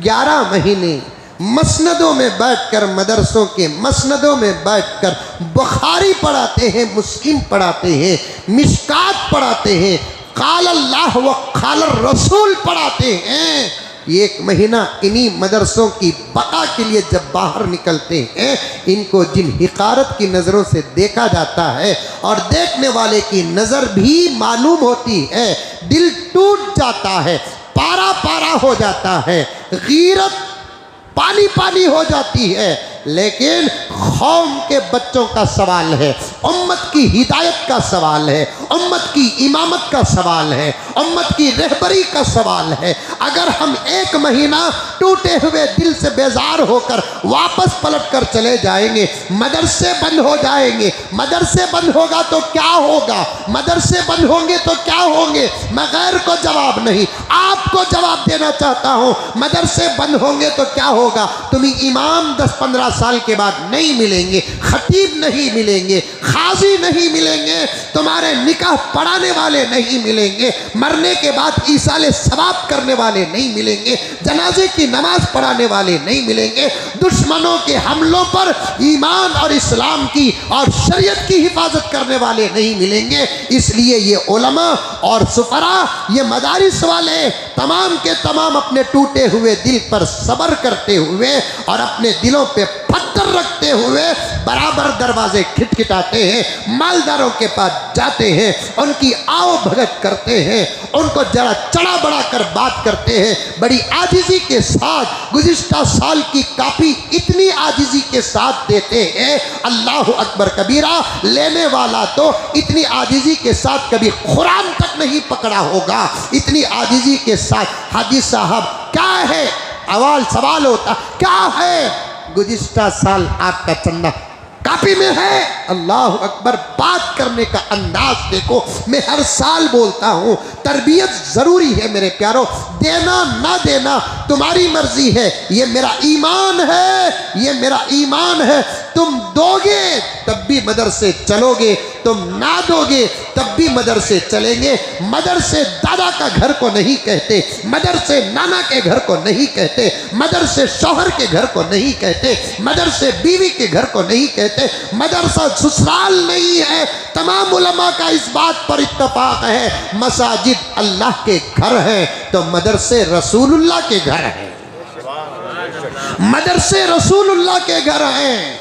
11 महीने मसनदों में बैठकर, मदरसों के मसनदों में बैठकर बुखारी पढ़ाते हैं, मुस्लिम पढ़ाते हैं, मिशकात पढ़ाते हैं, क़ाल अल्लाह व क़ाल रसूल पढ़ाते हैं। 1 महीना इन्हीं मदरसों की बका के लिए जब बाहर निकलते हैं, इनको जिन हिकारत की नज़रों से देखा जाता है और देखने वाले की नज़र भी मालूम होती है, दिल टूट जाता है, पारा पारा हो जाता है, गीरत पानी पानी हो जाती है। लेकिन कौम के बच्चों का सवाल है, उम्मत की हिदायत का सवाल है, उम्मत की इमामत का सवाल है, उम्मत की रहबरी का सवाल है। अगर हम 1 महीना टूटे हुए दिल से बेजार होकर वापस पलट कर चले जाएंगे, मदरसे बंद हो जाएंगे। मदरसे बंद होगा तो क्या होगा, मदरसे बंद होंगे तो क्या होंगे, मैं गैर को जवाब नहीं, आपको जवाब देना चाहता हूँ। मदरसे बंद होंगे तो क्या होगा, तुम्हें इमाम 10-15 साल के बाद नहीं मिलेंगे, खतीब नहीं मिलेंगे, खाजी नहीं मिलेंगे, तुम्हारे निकाह पढ़ाने वाले नहीं मिलेंगे, मरने के बाद ईसाले सवाब करने वाले नहीं मिलेंगे, जनाजे की नमाज पढ़ाने वाले नहीं मिलेंगे, दुश्मनों के हमलों पर ईमान और इस्लाम की और शरीयत की हिफाजत करने वाले नहीं मिलेंगे। इसलिए ये उलमा और सुफरा, ये मदारिस वाले तमाम के तमाम अपने टूटे हुए दिल पर सब्र करते हुए और अपने दिलों पे पत्थर रखते हुए बराबर दरवाजे खटखटाते हैं, मालदारों के पास जाते हैं, उनकी आओ भगत करते हैं, उनको जरा चढ़ा बढ़ा कर बात करते हैं, बड़ी आजिज़ी के साथ। गुज़िश्ता साल की काफ़ी इतनी आजिज़ी के साथ देते हैं, अल्लाह अकबर कबीरा। लेने वाला तो इतनी आजिज़ी के साथ कभी कुरान तक नहीं पकड़ा होगा, इतनी आजिज़ी के साथ। हाजी साहब क्या है, सवाल होता क्या है, गुज़िश्ता साल आपका चंदा कापी में है। अल्लाह अकबर, बात करने का अंदाज देखो। मैं हर साल बोलता हूं, तरबियत जरूरी है मेरे प्यारो, देना ना देना तुम्हारी मर्जी है, ये मेरा ईमान है, ये मेरा ईमान है। तुम दोगे तब भी मदरसे चलोगे, तुम ना दोगे तब भी मदरसे चलेंगे। मदरसे दादा का घर को नहीं कहते, मदरसे नाना के घर को नहीं कहते, मदरसे शौहर के घर को नहीं कहते, मदरसे बीवी के घर को नहीं कहते, मदरसा ससुराल नहीं है। तमाम उलमा का इस बात पर इत्तफाक है, मसाजिद अल्लाह के घर हैं तो मदरसे रसूलुल्लाह के घर हैं, मदरसे रसूलुल्लाह के घर हैं।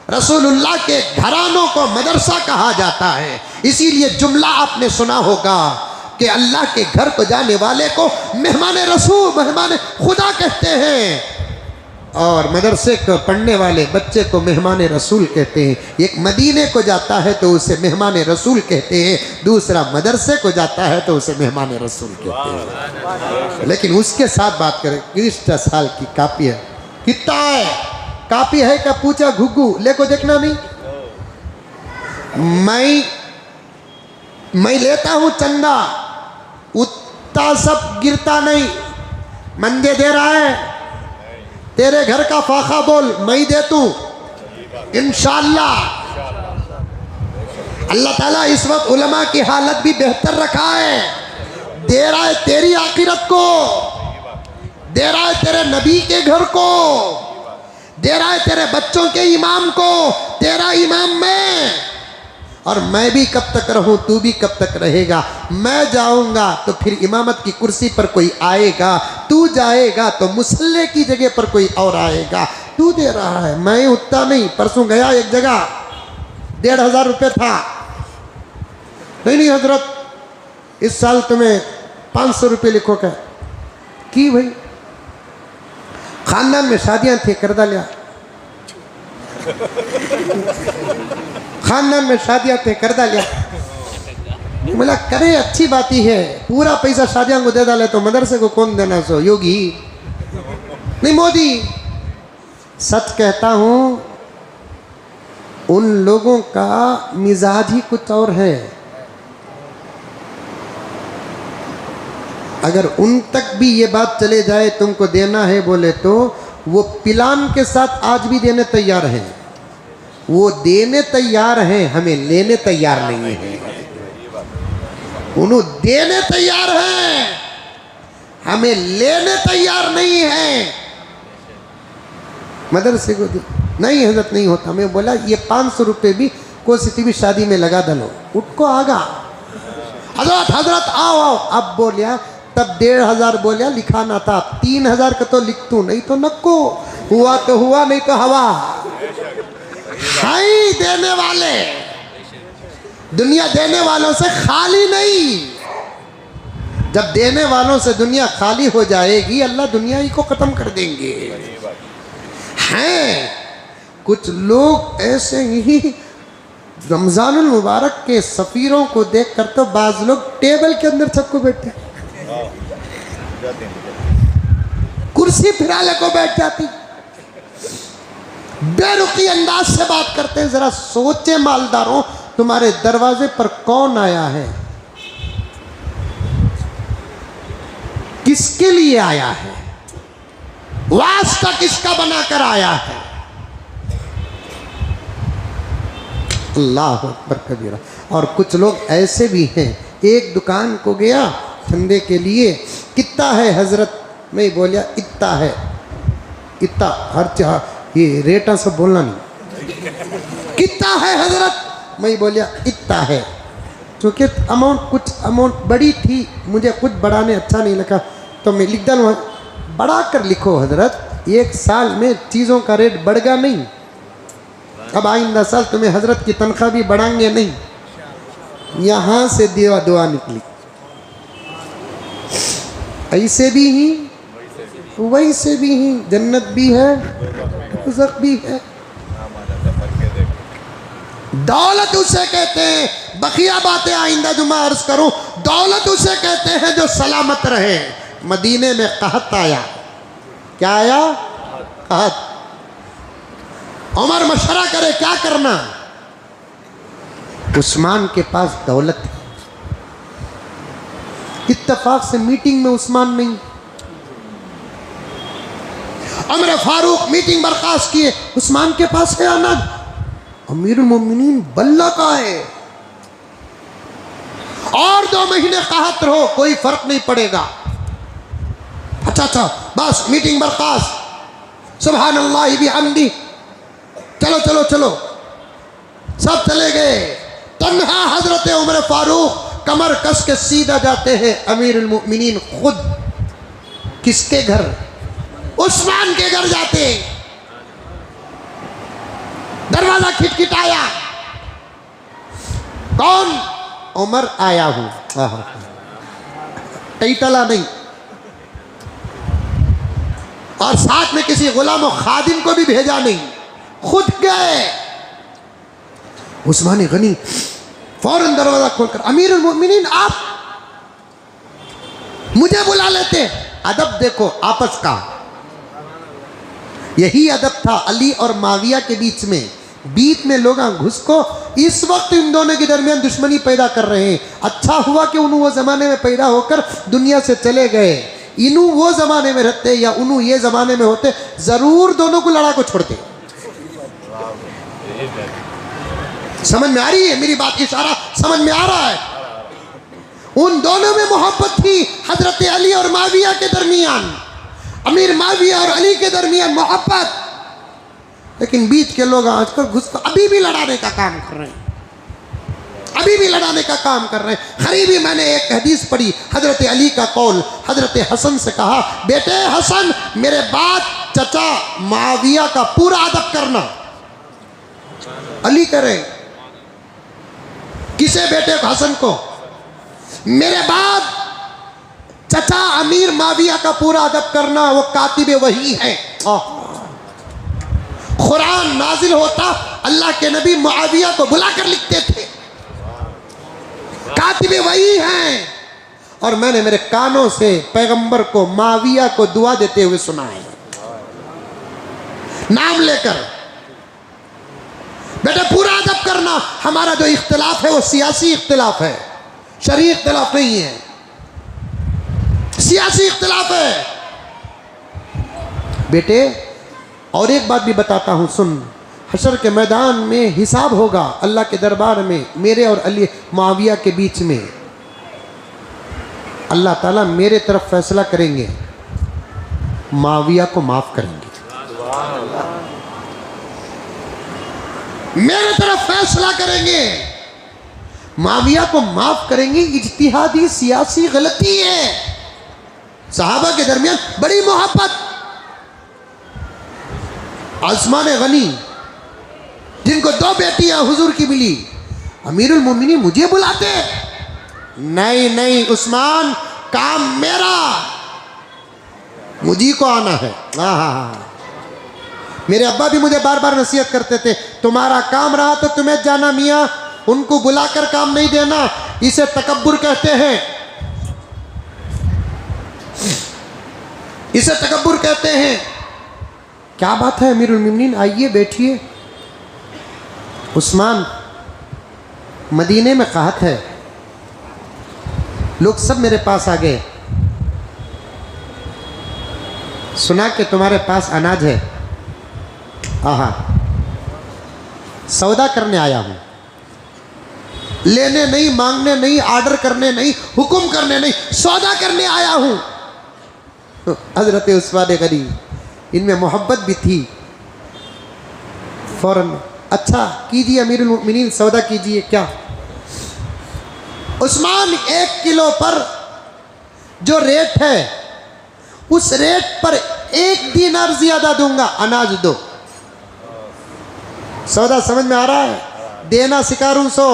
रसूलुल्लाह के घरानों को मदरसा कहा जाता है। इसीलिए जुमला आपने सुना होगा कि अल्लाह के घर को जाने वाले को मेहमान रसूल, मेहमान खुदा कहते हैं, और मदरसे को पढ़ने वाले बच्चे को मेहमान रसूल कहते हैं। एक मदीने को जाता है तो उसे मेहमान रसूल कहते हैं, दूसरा मदरसे को जाता है तो उसे मेहमान रसूल कहते हैं। लेकिन उसके साथ बात करें, 20 साल की कापी है, कितना है कापी है क्या पूछा घुग्गू, लेको देखना नहीं। मैं लेता हूं चंदा, उतना सब गिरता नहीं। मंदे दे रहा है, तेरे घर का फाखा बोल, मैं दे तू इंशाअल्लाह। अल्लाह ताला इस वक्त उलमा की हालत भी बेहतर रखा है, दे रहा है तेरी आखिरत को, दे रहा है तेरे नबी के घर को, दे रहा है तेरे बच्चों के इमाम को, तेरा इमाम मैं, और मैं भी कब तक रहूं, तू भी कब तक रहेगा। मैं जाऊंगा तो फिर इमामत की कुर्सी पर कोई आएगा, तू जाएगा तो मुसल्ले की जगह पर कोई और आएगा। तू दे रहा है, मैं उतना नहीं। परसों गया एक जगह, 1500 रुपये था। नहीं हजरत, इस साल तुम्हें 500 रुपये लिखो क्या की भाई, खानदान में शादियां थी, कर्जा लिया। खानदान में शादियां थे, कर्जा लिया। बोला करे अच्छी बात ही है, पूरा पैसा शादियां को दे डाले तो मदरसे को कौन देना, सो योगी नहीं मोदी। सच कहता हूं, उन लोगों का मिजाज ही कुछ और है। अगर उन तक भी ये बात चले जाए तुमको देना है बोले तो वो प्लान के साथ आज भी देने तैयार हैं, वो देने तैयार हैं, हमें लेने तैयार नहीं है। उन्होंने देने तैयार हैं, हमें लेने तैयार नहीं है। मदरसे को नहीं हजरत नहीं होता। मैं बोला ये 500 रुपये भी कोई भी शादी में लगा दलो, उठको आगा हजरत हजरत आओ आओ। अब बोलिया तब 1500 बोलिया, लिखाना था 3000 का तो लिख तू, नहीं तो नक्को, हुआ तो हुआ नहीं तो हवा। हाई देने वाले, दुनिया देने वालों से खाली नहीं। जब देने वालों से दुनिया खाली हो जाएगी, अल्लाह दुनिया ही को खत्म कर देंगे। हैं कुछ लोग ऐसे ही रमजानुल मुबारक के सफीरों को देखकर तो बाज लोग टेबल के अंदर सबको बैठे, कुर्सी फिराले को बैठ जाती, बेरुखी अंदाज से बात करते हैं। जरा सोचे मालदारों, तुम्हारे दरवाजे पर कौन आया है, किसके लिए आया है, वास्ता किसका बनाकर आया है। अल्लाह अकबर कबीरा। और कुछ लोग ऐसे भी हैं, एक दुकान को गया ठंडे के लिए, कितना है हजरत, मैं बोलिया इतना है, इतना हर चाह ये रेटा सब बोलना नहीं, कितना है हजरत, मैं बोलिया इतना है। क्योंकि अमाउंट कुछ अमाउंट बड़ी थी, मुझे कुछ बढ़ाने अच्छा नहीं लगा तो मैं लिख डालूँ, बढ़ा कर लिखो हजरत, एक साल में चीज़ों का रेट बढ़ गया नहीं, अब आइंदा साल तुम्हें हजरत की तनख्वाह भी बढ़ाएंगे नहीं। यहाँ से दुआ निकली, ऐसे भी ही वैसे भी ही, जन्नत भी है दोज़ख भी है। दौलत उसे कहते हैं, बकिया बातें आइंदा जुमा अर्ज करूं, दौलत उसे कहते हैं जो सलामत रहे। मदीने में कहत आया, क्या आया, कहत, उमर मशवरा करे क्या करना। उस्मान के पास दौलत है, इत्तेफाक से मीटिंग में उस्मान नहीं। उमर फारूक मीटिंग बर्खास्त किए, उस्मान के पास है अनाज। अमीरुल मोमिनीन बल्ला का है, और 2 महीने कहत रहो कोई फर्क नहीं पड़ेगा। अच्छा बस मीटिंग बर्खास्त, सुभान अल्लाह बिहम्दी, चलो चलो चलो, सब चले गए। तन्हा हजरत उमर फारूक कमर कस के सीधा जाते हैं अमीरुल मोमिनीन खुद। किसके घर? उस्मान के घर जाते। दरवाजा खिटखिटाया, कौन? उमर आया हूं। टैटला नहीं, और साथ में किसी गुलाम और खादिम को भी भेजा नहीं, खुद गए। उस्मान गनी फौरन दरवाजा खोलकर, अमीरुल मोमिनीन आप मुझे बुला लेते। अदब देखो आपस का, यही अदब था अली और माविया के बीच में लोग घुस को इस वक्त इन दोनों के दरमियान दुश्मनी पैदा कर रहे हैं। अच्छा हुआ कि उन्होंने वो जमाने में पैदा होकर दुनिया से चले गए। इनू वो जमाने में रहते या उन्हों ये जमाने में होते, जरूर दोनों को लड़ा को छोड़ते। समझ में आ रही है मेरी बात? इशारा समझ में आ रहा है? उन दोनों में मोहब्बत थी, हजरत अली और माविया के दरमियान, अमीर माविया और अली के दरमियान मोहब्बत। लेकिन बीच के लोग आजकल घुस अभी भी लड़ाने का काम कर रहे हैं, अभी भी लड़ाने का काम कर रहे हैं। करीबी मैंने एक हदीस पढ़ी, हजरत अली का कौल, हजरत हसन से कहा, बेटे हसन मेरे बाद चचा माविया का पूरा अदब करना। अली करे किसे? बेटे हसन को। मेरे बाद चचा अमीर माविया का पूरा अदब करना, वो कातिबे वही है। कुरान नाजिल होता, अल्लाह के नबी मुआविया को बुलाकर लिखते थे, कातिबे वही हैं। और मैंने मेरे कानों से पैगंबर को माविया को दुआ देते हुए सुना है, नाम लेकर। बेटा पूरा अदब करना। हमारा जो इख्तिलाफ है वो सियासी इख्तिलाफ है, शरई इख्तिलाफ नहीं है, सियासी इख्तिलाफ है। बेटे और एक बात भी बताता हूं, सुन। हशर के मैदान में हिसाब होगा अल्लाह के दरबार में, मेरे और अली माविया के बीच में। अल्लाह ताला मेरे तरफ फैसला करेंगे, माविया को माफ करेंगे। मेरे तरफ फैसला करेंगे, माविया को माफ करेंगे। इज्तिहादी सियासी गलती है। सहाबा के दरमियान बड़ी मोहब्बत। उस्मान गनी जिनको 2 बेटियां हुजूर की मिली, अमीरुल मोमिनीन मुझे बुलाते। नहीं नहीं उस्मान, काम मेरा, मुझी को आना है। मेरे अब्बा भी मुझे बार बार नसीहत करते थे, तुम्हारा काम रहा तो तुम्हें जाना मियाँ, उनको बुलाकर काम नहीं देना, इसे तकब्बुर कहते हैं, इसे तकब्बुर कहते हैं। क्या बात है अमीरुल मोमिनीन, आइए बैठिए। उस्मान मदीने में कहत है, लोग सब मेरे पास आ गए, सुना कि तुम्हारे पास अनाज है। आहा, सौदा करने आया हूं, लेने नहीं, मांगने नहीं, ऑर्डर करने नहीं, हुक्म करने नहीं, सौदा करने आया हूं। हजरत उस्मान गनी, इनमें मोहब्बत भी थी। फौरन अच्छा कीजिए अमीरुल मोमिनीन, सौदा कीजिए। क्या? उस्मान 1 किलो पर जो रेट है उस रेट पर 1 दीनार ज्यादा दूंगा, अनाज दो। सौदा समझ में आ रहा है? देना सिकारू सो।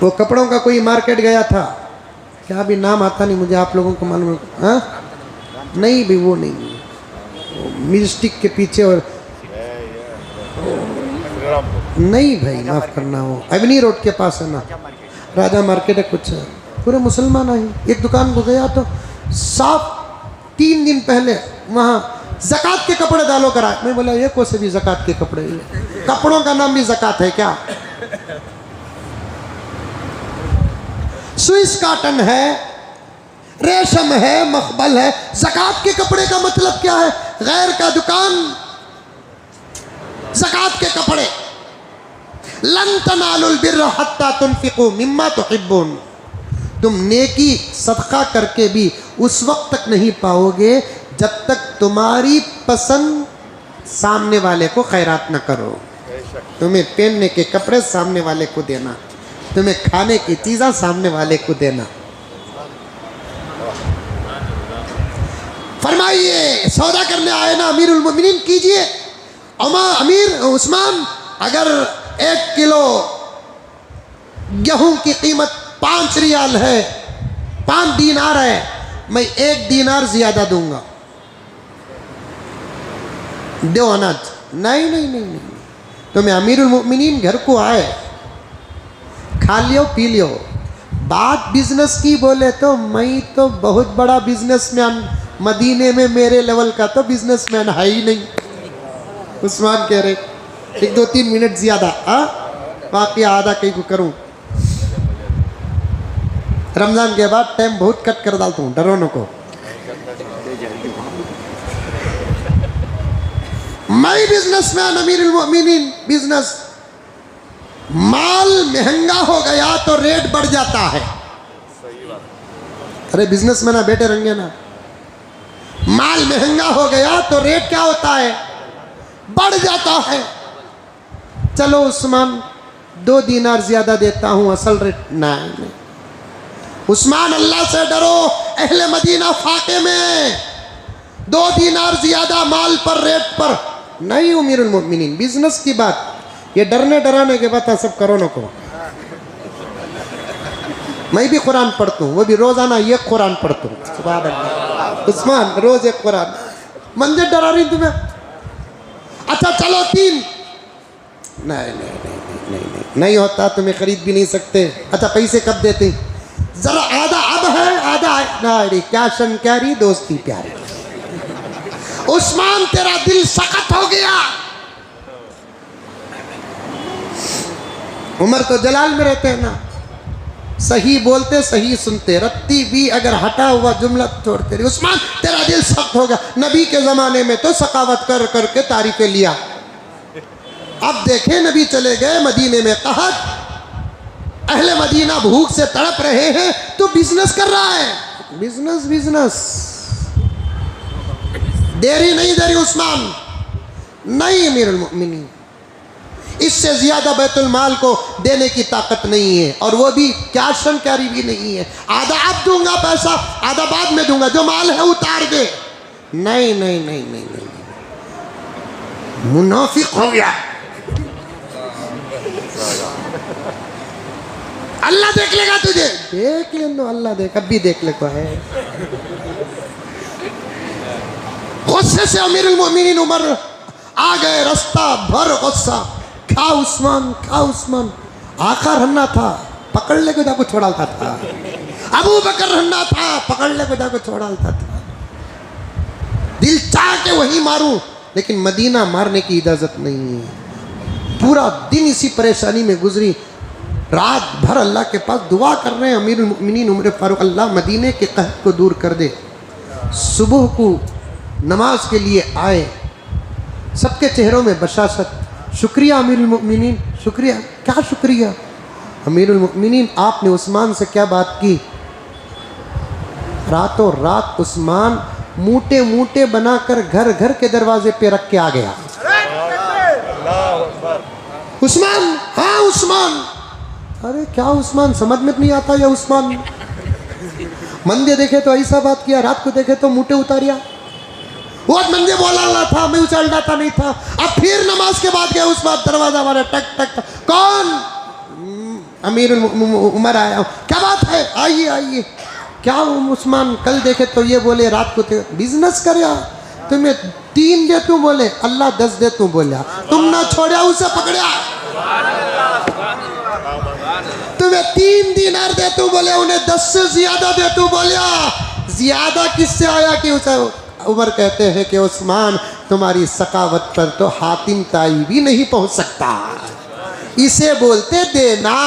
वो कपड़ों का कोई मार्केट गया था, क्या भी नाम आता नहीं मुझे, आप लोगों को मालूम है? हाँ नहीं भी, वो नहीं, मिस्टिक के पीछे। और नहीं भाई माफ करना, वो एवनी रोड के पास है ना, राजा मार्केट है कुछ, पूरे मुसलमान आए। एक दुकान को गया तो साफ 3 दिन पहले वहाँ ज़कात के कपड़े डालो करा। मैं बोला ये कौन से भी ज़कात के कपड़े, कपड़ों का नाम भी ज़कात है क्या? स्विस कॉटन है, रेशम है, मखबल है, ज़कात के कपड़े का मतलब क्या है? गैर का दुकान, ज़कात के कपड़े। लन तनालुल बिर्र हत्ता तुनफिकू मिम्मा तुहिब्बून, तुम नेकी सदका करके भी उस वक्त तक नहीं पाओगे जब तक तुम्हारी पसंद सामने वाले को खैरात न करो। तुम्हें पहनने के कपड़े सामने वाले को देना, तुम्हें खाने की चीज़ें सामने वाले को देना। फरमाइए सौदा करने आए ना अमीरुल मोमिनीन कीजिए। अमीर उस्मान, अगर 1 किलो गेहूं की कीमत 5 रियाल है, 5 दीनार है, मैं 1 दीनार ज्यादा दूंगा, दो अनाज। नहीं नहीं नहीं नहीं, तुम्हें अमीरुल मोमिनीन घर को आए, खा लियो पी लियो। बात बिजनेस की बोले तो मैं तो बहुत बड़ा बिजनेसमैन, मदीने में मेरे लेवल का तो बिजनेसमैन है ही नहीं। उस्मान कह रहे 1-2-3 मिनट ज्यादा, बाकी आधा कहीं को करूं। रमजान के बाद टाइम बहुत कट कर डालता हूँ, डरो न को। मैं बिजनेसमैन, अमीरुल मोमिनीन बिजनेस। माल महंगा हो गया तो रेट बढ़ जाता है। अरे बिजनेसमैन ना बेटे रंगे ना, माल महंगा हो गया तो रेट क्या होता है? बढ़ जाता है। चलो उस्मान 2 दीनार ज्यादा देता हूं, असल रेट नहीं। उस्मान अल्लाह से डरो, अहले मदीना फाके में 2 दीनार ज्यादा माल पर, रेट पर नहीं। अमीरुल मोमिनीन बिजनेस की बात, ये डरने डराने के बाद सब करो न को। मैं भी कुरान पढ़ता हूँ, वो भी रोजाना ये कुरान पढ़ता हूँ। सुभान अल्लाह। उस्मान रोज एक कुरान। मंदिर डरा रही तुम्हें? अच्छा चलो 3। नहीं नहीं नहीं नहीं नहीं नहीं होता, तुम्हें खरीद भी नहीं सकते। अच्छा पैसे कब देते? जरा आधा अब है आधा है। कैशन कैरी दोस्ती प्यारी। उस्मान तेरा दिल सख्त हो गया। उमर तो जलाल में रहते हैं ना, सही बोलते सही सुनते, रत्ती भी अगर हटा हुआ जुमला छोड़ते रहे। उस्मान तेरा दिल सख्त हो गया। नबी के ज़माने में तो सखावत कर करके तारीफें लिया, अब देखे नबी चले गए मदीने में कहत, अहले मदीना भूख से तड़प रहे हैं तो बिजनेस कर रहा है। बिजनेस बिजनेस देरी नहीं दे रही उस्मान। नहीं अमीरुल मोमिनीन, इससे ज्यादा बैतुल माल को देने की ताकत नहीं है, और वो भी कैश एंड कैरी भी नहीं है। आधा अब दूंगा पैसा, आधा बाद में दूंगा, जो माल है उतार दे। नहीं नहीं नहीं नहीं नहीं, मुनाफिक हो गया। अल्लाह देख लेगा तुझे। देख ले लो, अल्लाह देख, अब भी देख ले को है। गुस्से से अमीरुल मोमिनीन उमर आ गए, रास्ता भर गुस्सा। खा उस्मान, खा उस्मान। आका रन्ना था, पकड़ ले को जाको छोड़ाता था। अबू बकर रन्ना था, पकड़ ले को जाको छोड़ाता था। दिल चाह के वही मारूं, लेकिन मदीना मारने की इजाजत नहीं है। पूरा दिन इसी परेशानी में गुजरी। रात भर अल्लाह के पास दुआ कर रहे हैं अमीरुल मोमिनीन उमर फारूक, अल्लाह मदीने के कहत को दूर कर दे। सुबह को नमाज के लिए आए, सबके चेहरों में बशाशत। शुक्रिया अमीरुल मोमिनीन, शुक्रिया। क्या शुक्रिया? अमीरुल मोमिनीन आपने उस्मान से क्या बात की? रातों रात उस्मान मूटे मूटे बनाकर घर घर के दरवाजे पे रख के आ गया। उस्मान, हाँ उस्मान। अरे क्या उस्मान, समझ में नहीं आता या उस्मान? मंदिर देखे तो ऐसा बात किया, रात को देखे तो मूटे उतारिया। वो मंदिर बोला था, मैं उछलता नहीं था। अब फिर नमाज के बाद गया, उस बात दरवाजा हमारा टक टक टक। कौन? अमीरुल उमर आया। क्या बात है? आइए आइए। क्या उस्मान, कल देखे तो ये बोले, रात को बिजनेस कर, तुम्हें 3 दे तू बोले, अल्लाह 10 दे तू बोला, तुम ना छोड़ा उसे पकड़ा। तुम्हें 3 दीनार दे तू बोले, उन्हें 10 से ज्यादा दे तू बोलिया। ज़्यादा किससे आया कि उसे उमर कहते हैं कि उस्मान तुम्हारी सखावत पर तो हातिम ताई भी नहीं पहुंच सकता। इसे बोलते देना।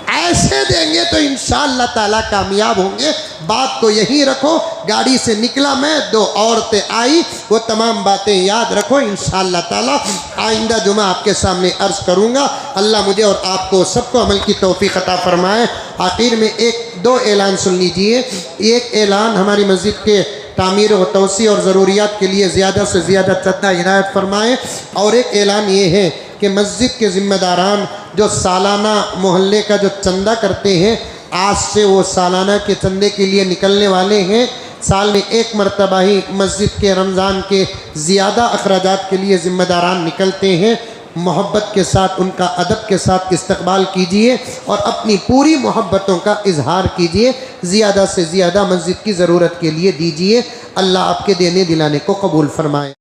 ऐसे देंगे तो इंशाअल्लाह ताला कामयाब होंगे। बात को यहीं रखो। गाड़ी से निकला मैं, 2 औरतें आई, वो तमाम बातें याद रखो। इंशाअल्लाह ताला आइंदा जुमा आपके सामने अर्ज़ करूँगा। अल्लाह मुझे और आपको सबको अमल की तौफीक अता फरमाए। आखिर में 1-2 ऐलान सुन लीजिए। एक ऐलान, हमारी मस्जिद के तामीर व तोसी और ज़रूरियात के लिए ज़्यादा से ज़्यादा चंदा इनायत फरमाएँ। और एक ऐलान ये है कि मस्जिद के ज़िम्मेदारान जो सालाना मोहल्ले का जो चंदा करते हैं, आज से वो सालाना के चंदे के लिए निकलने वाले हैं। साल में 1 मरतबा ही मस्जिद के रमज़ान के ज़्यादा अखराजात के लिए ज़िम्मेदारान निकलते हैं। मोहब्बत के साथ, उनका अदब के साथ इस्तकबाल कीजिए और अपनी पूरी मोहब्बतों का इजहार कीजिए। ज़्यादा से ज़्यादा मस्जिद की ज़रूरत के लिए दीजिए। अल्लाह आपके देने दिलाने को कबूल फरमाए।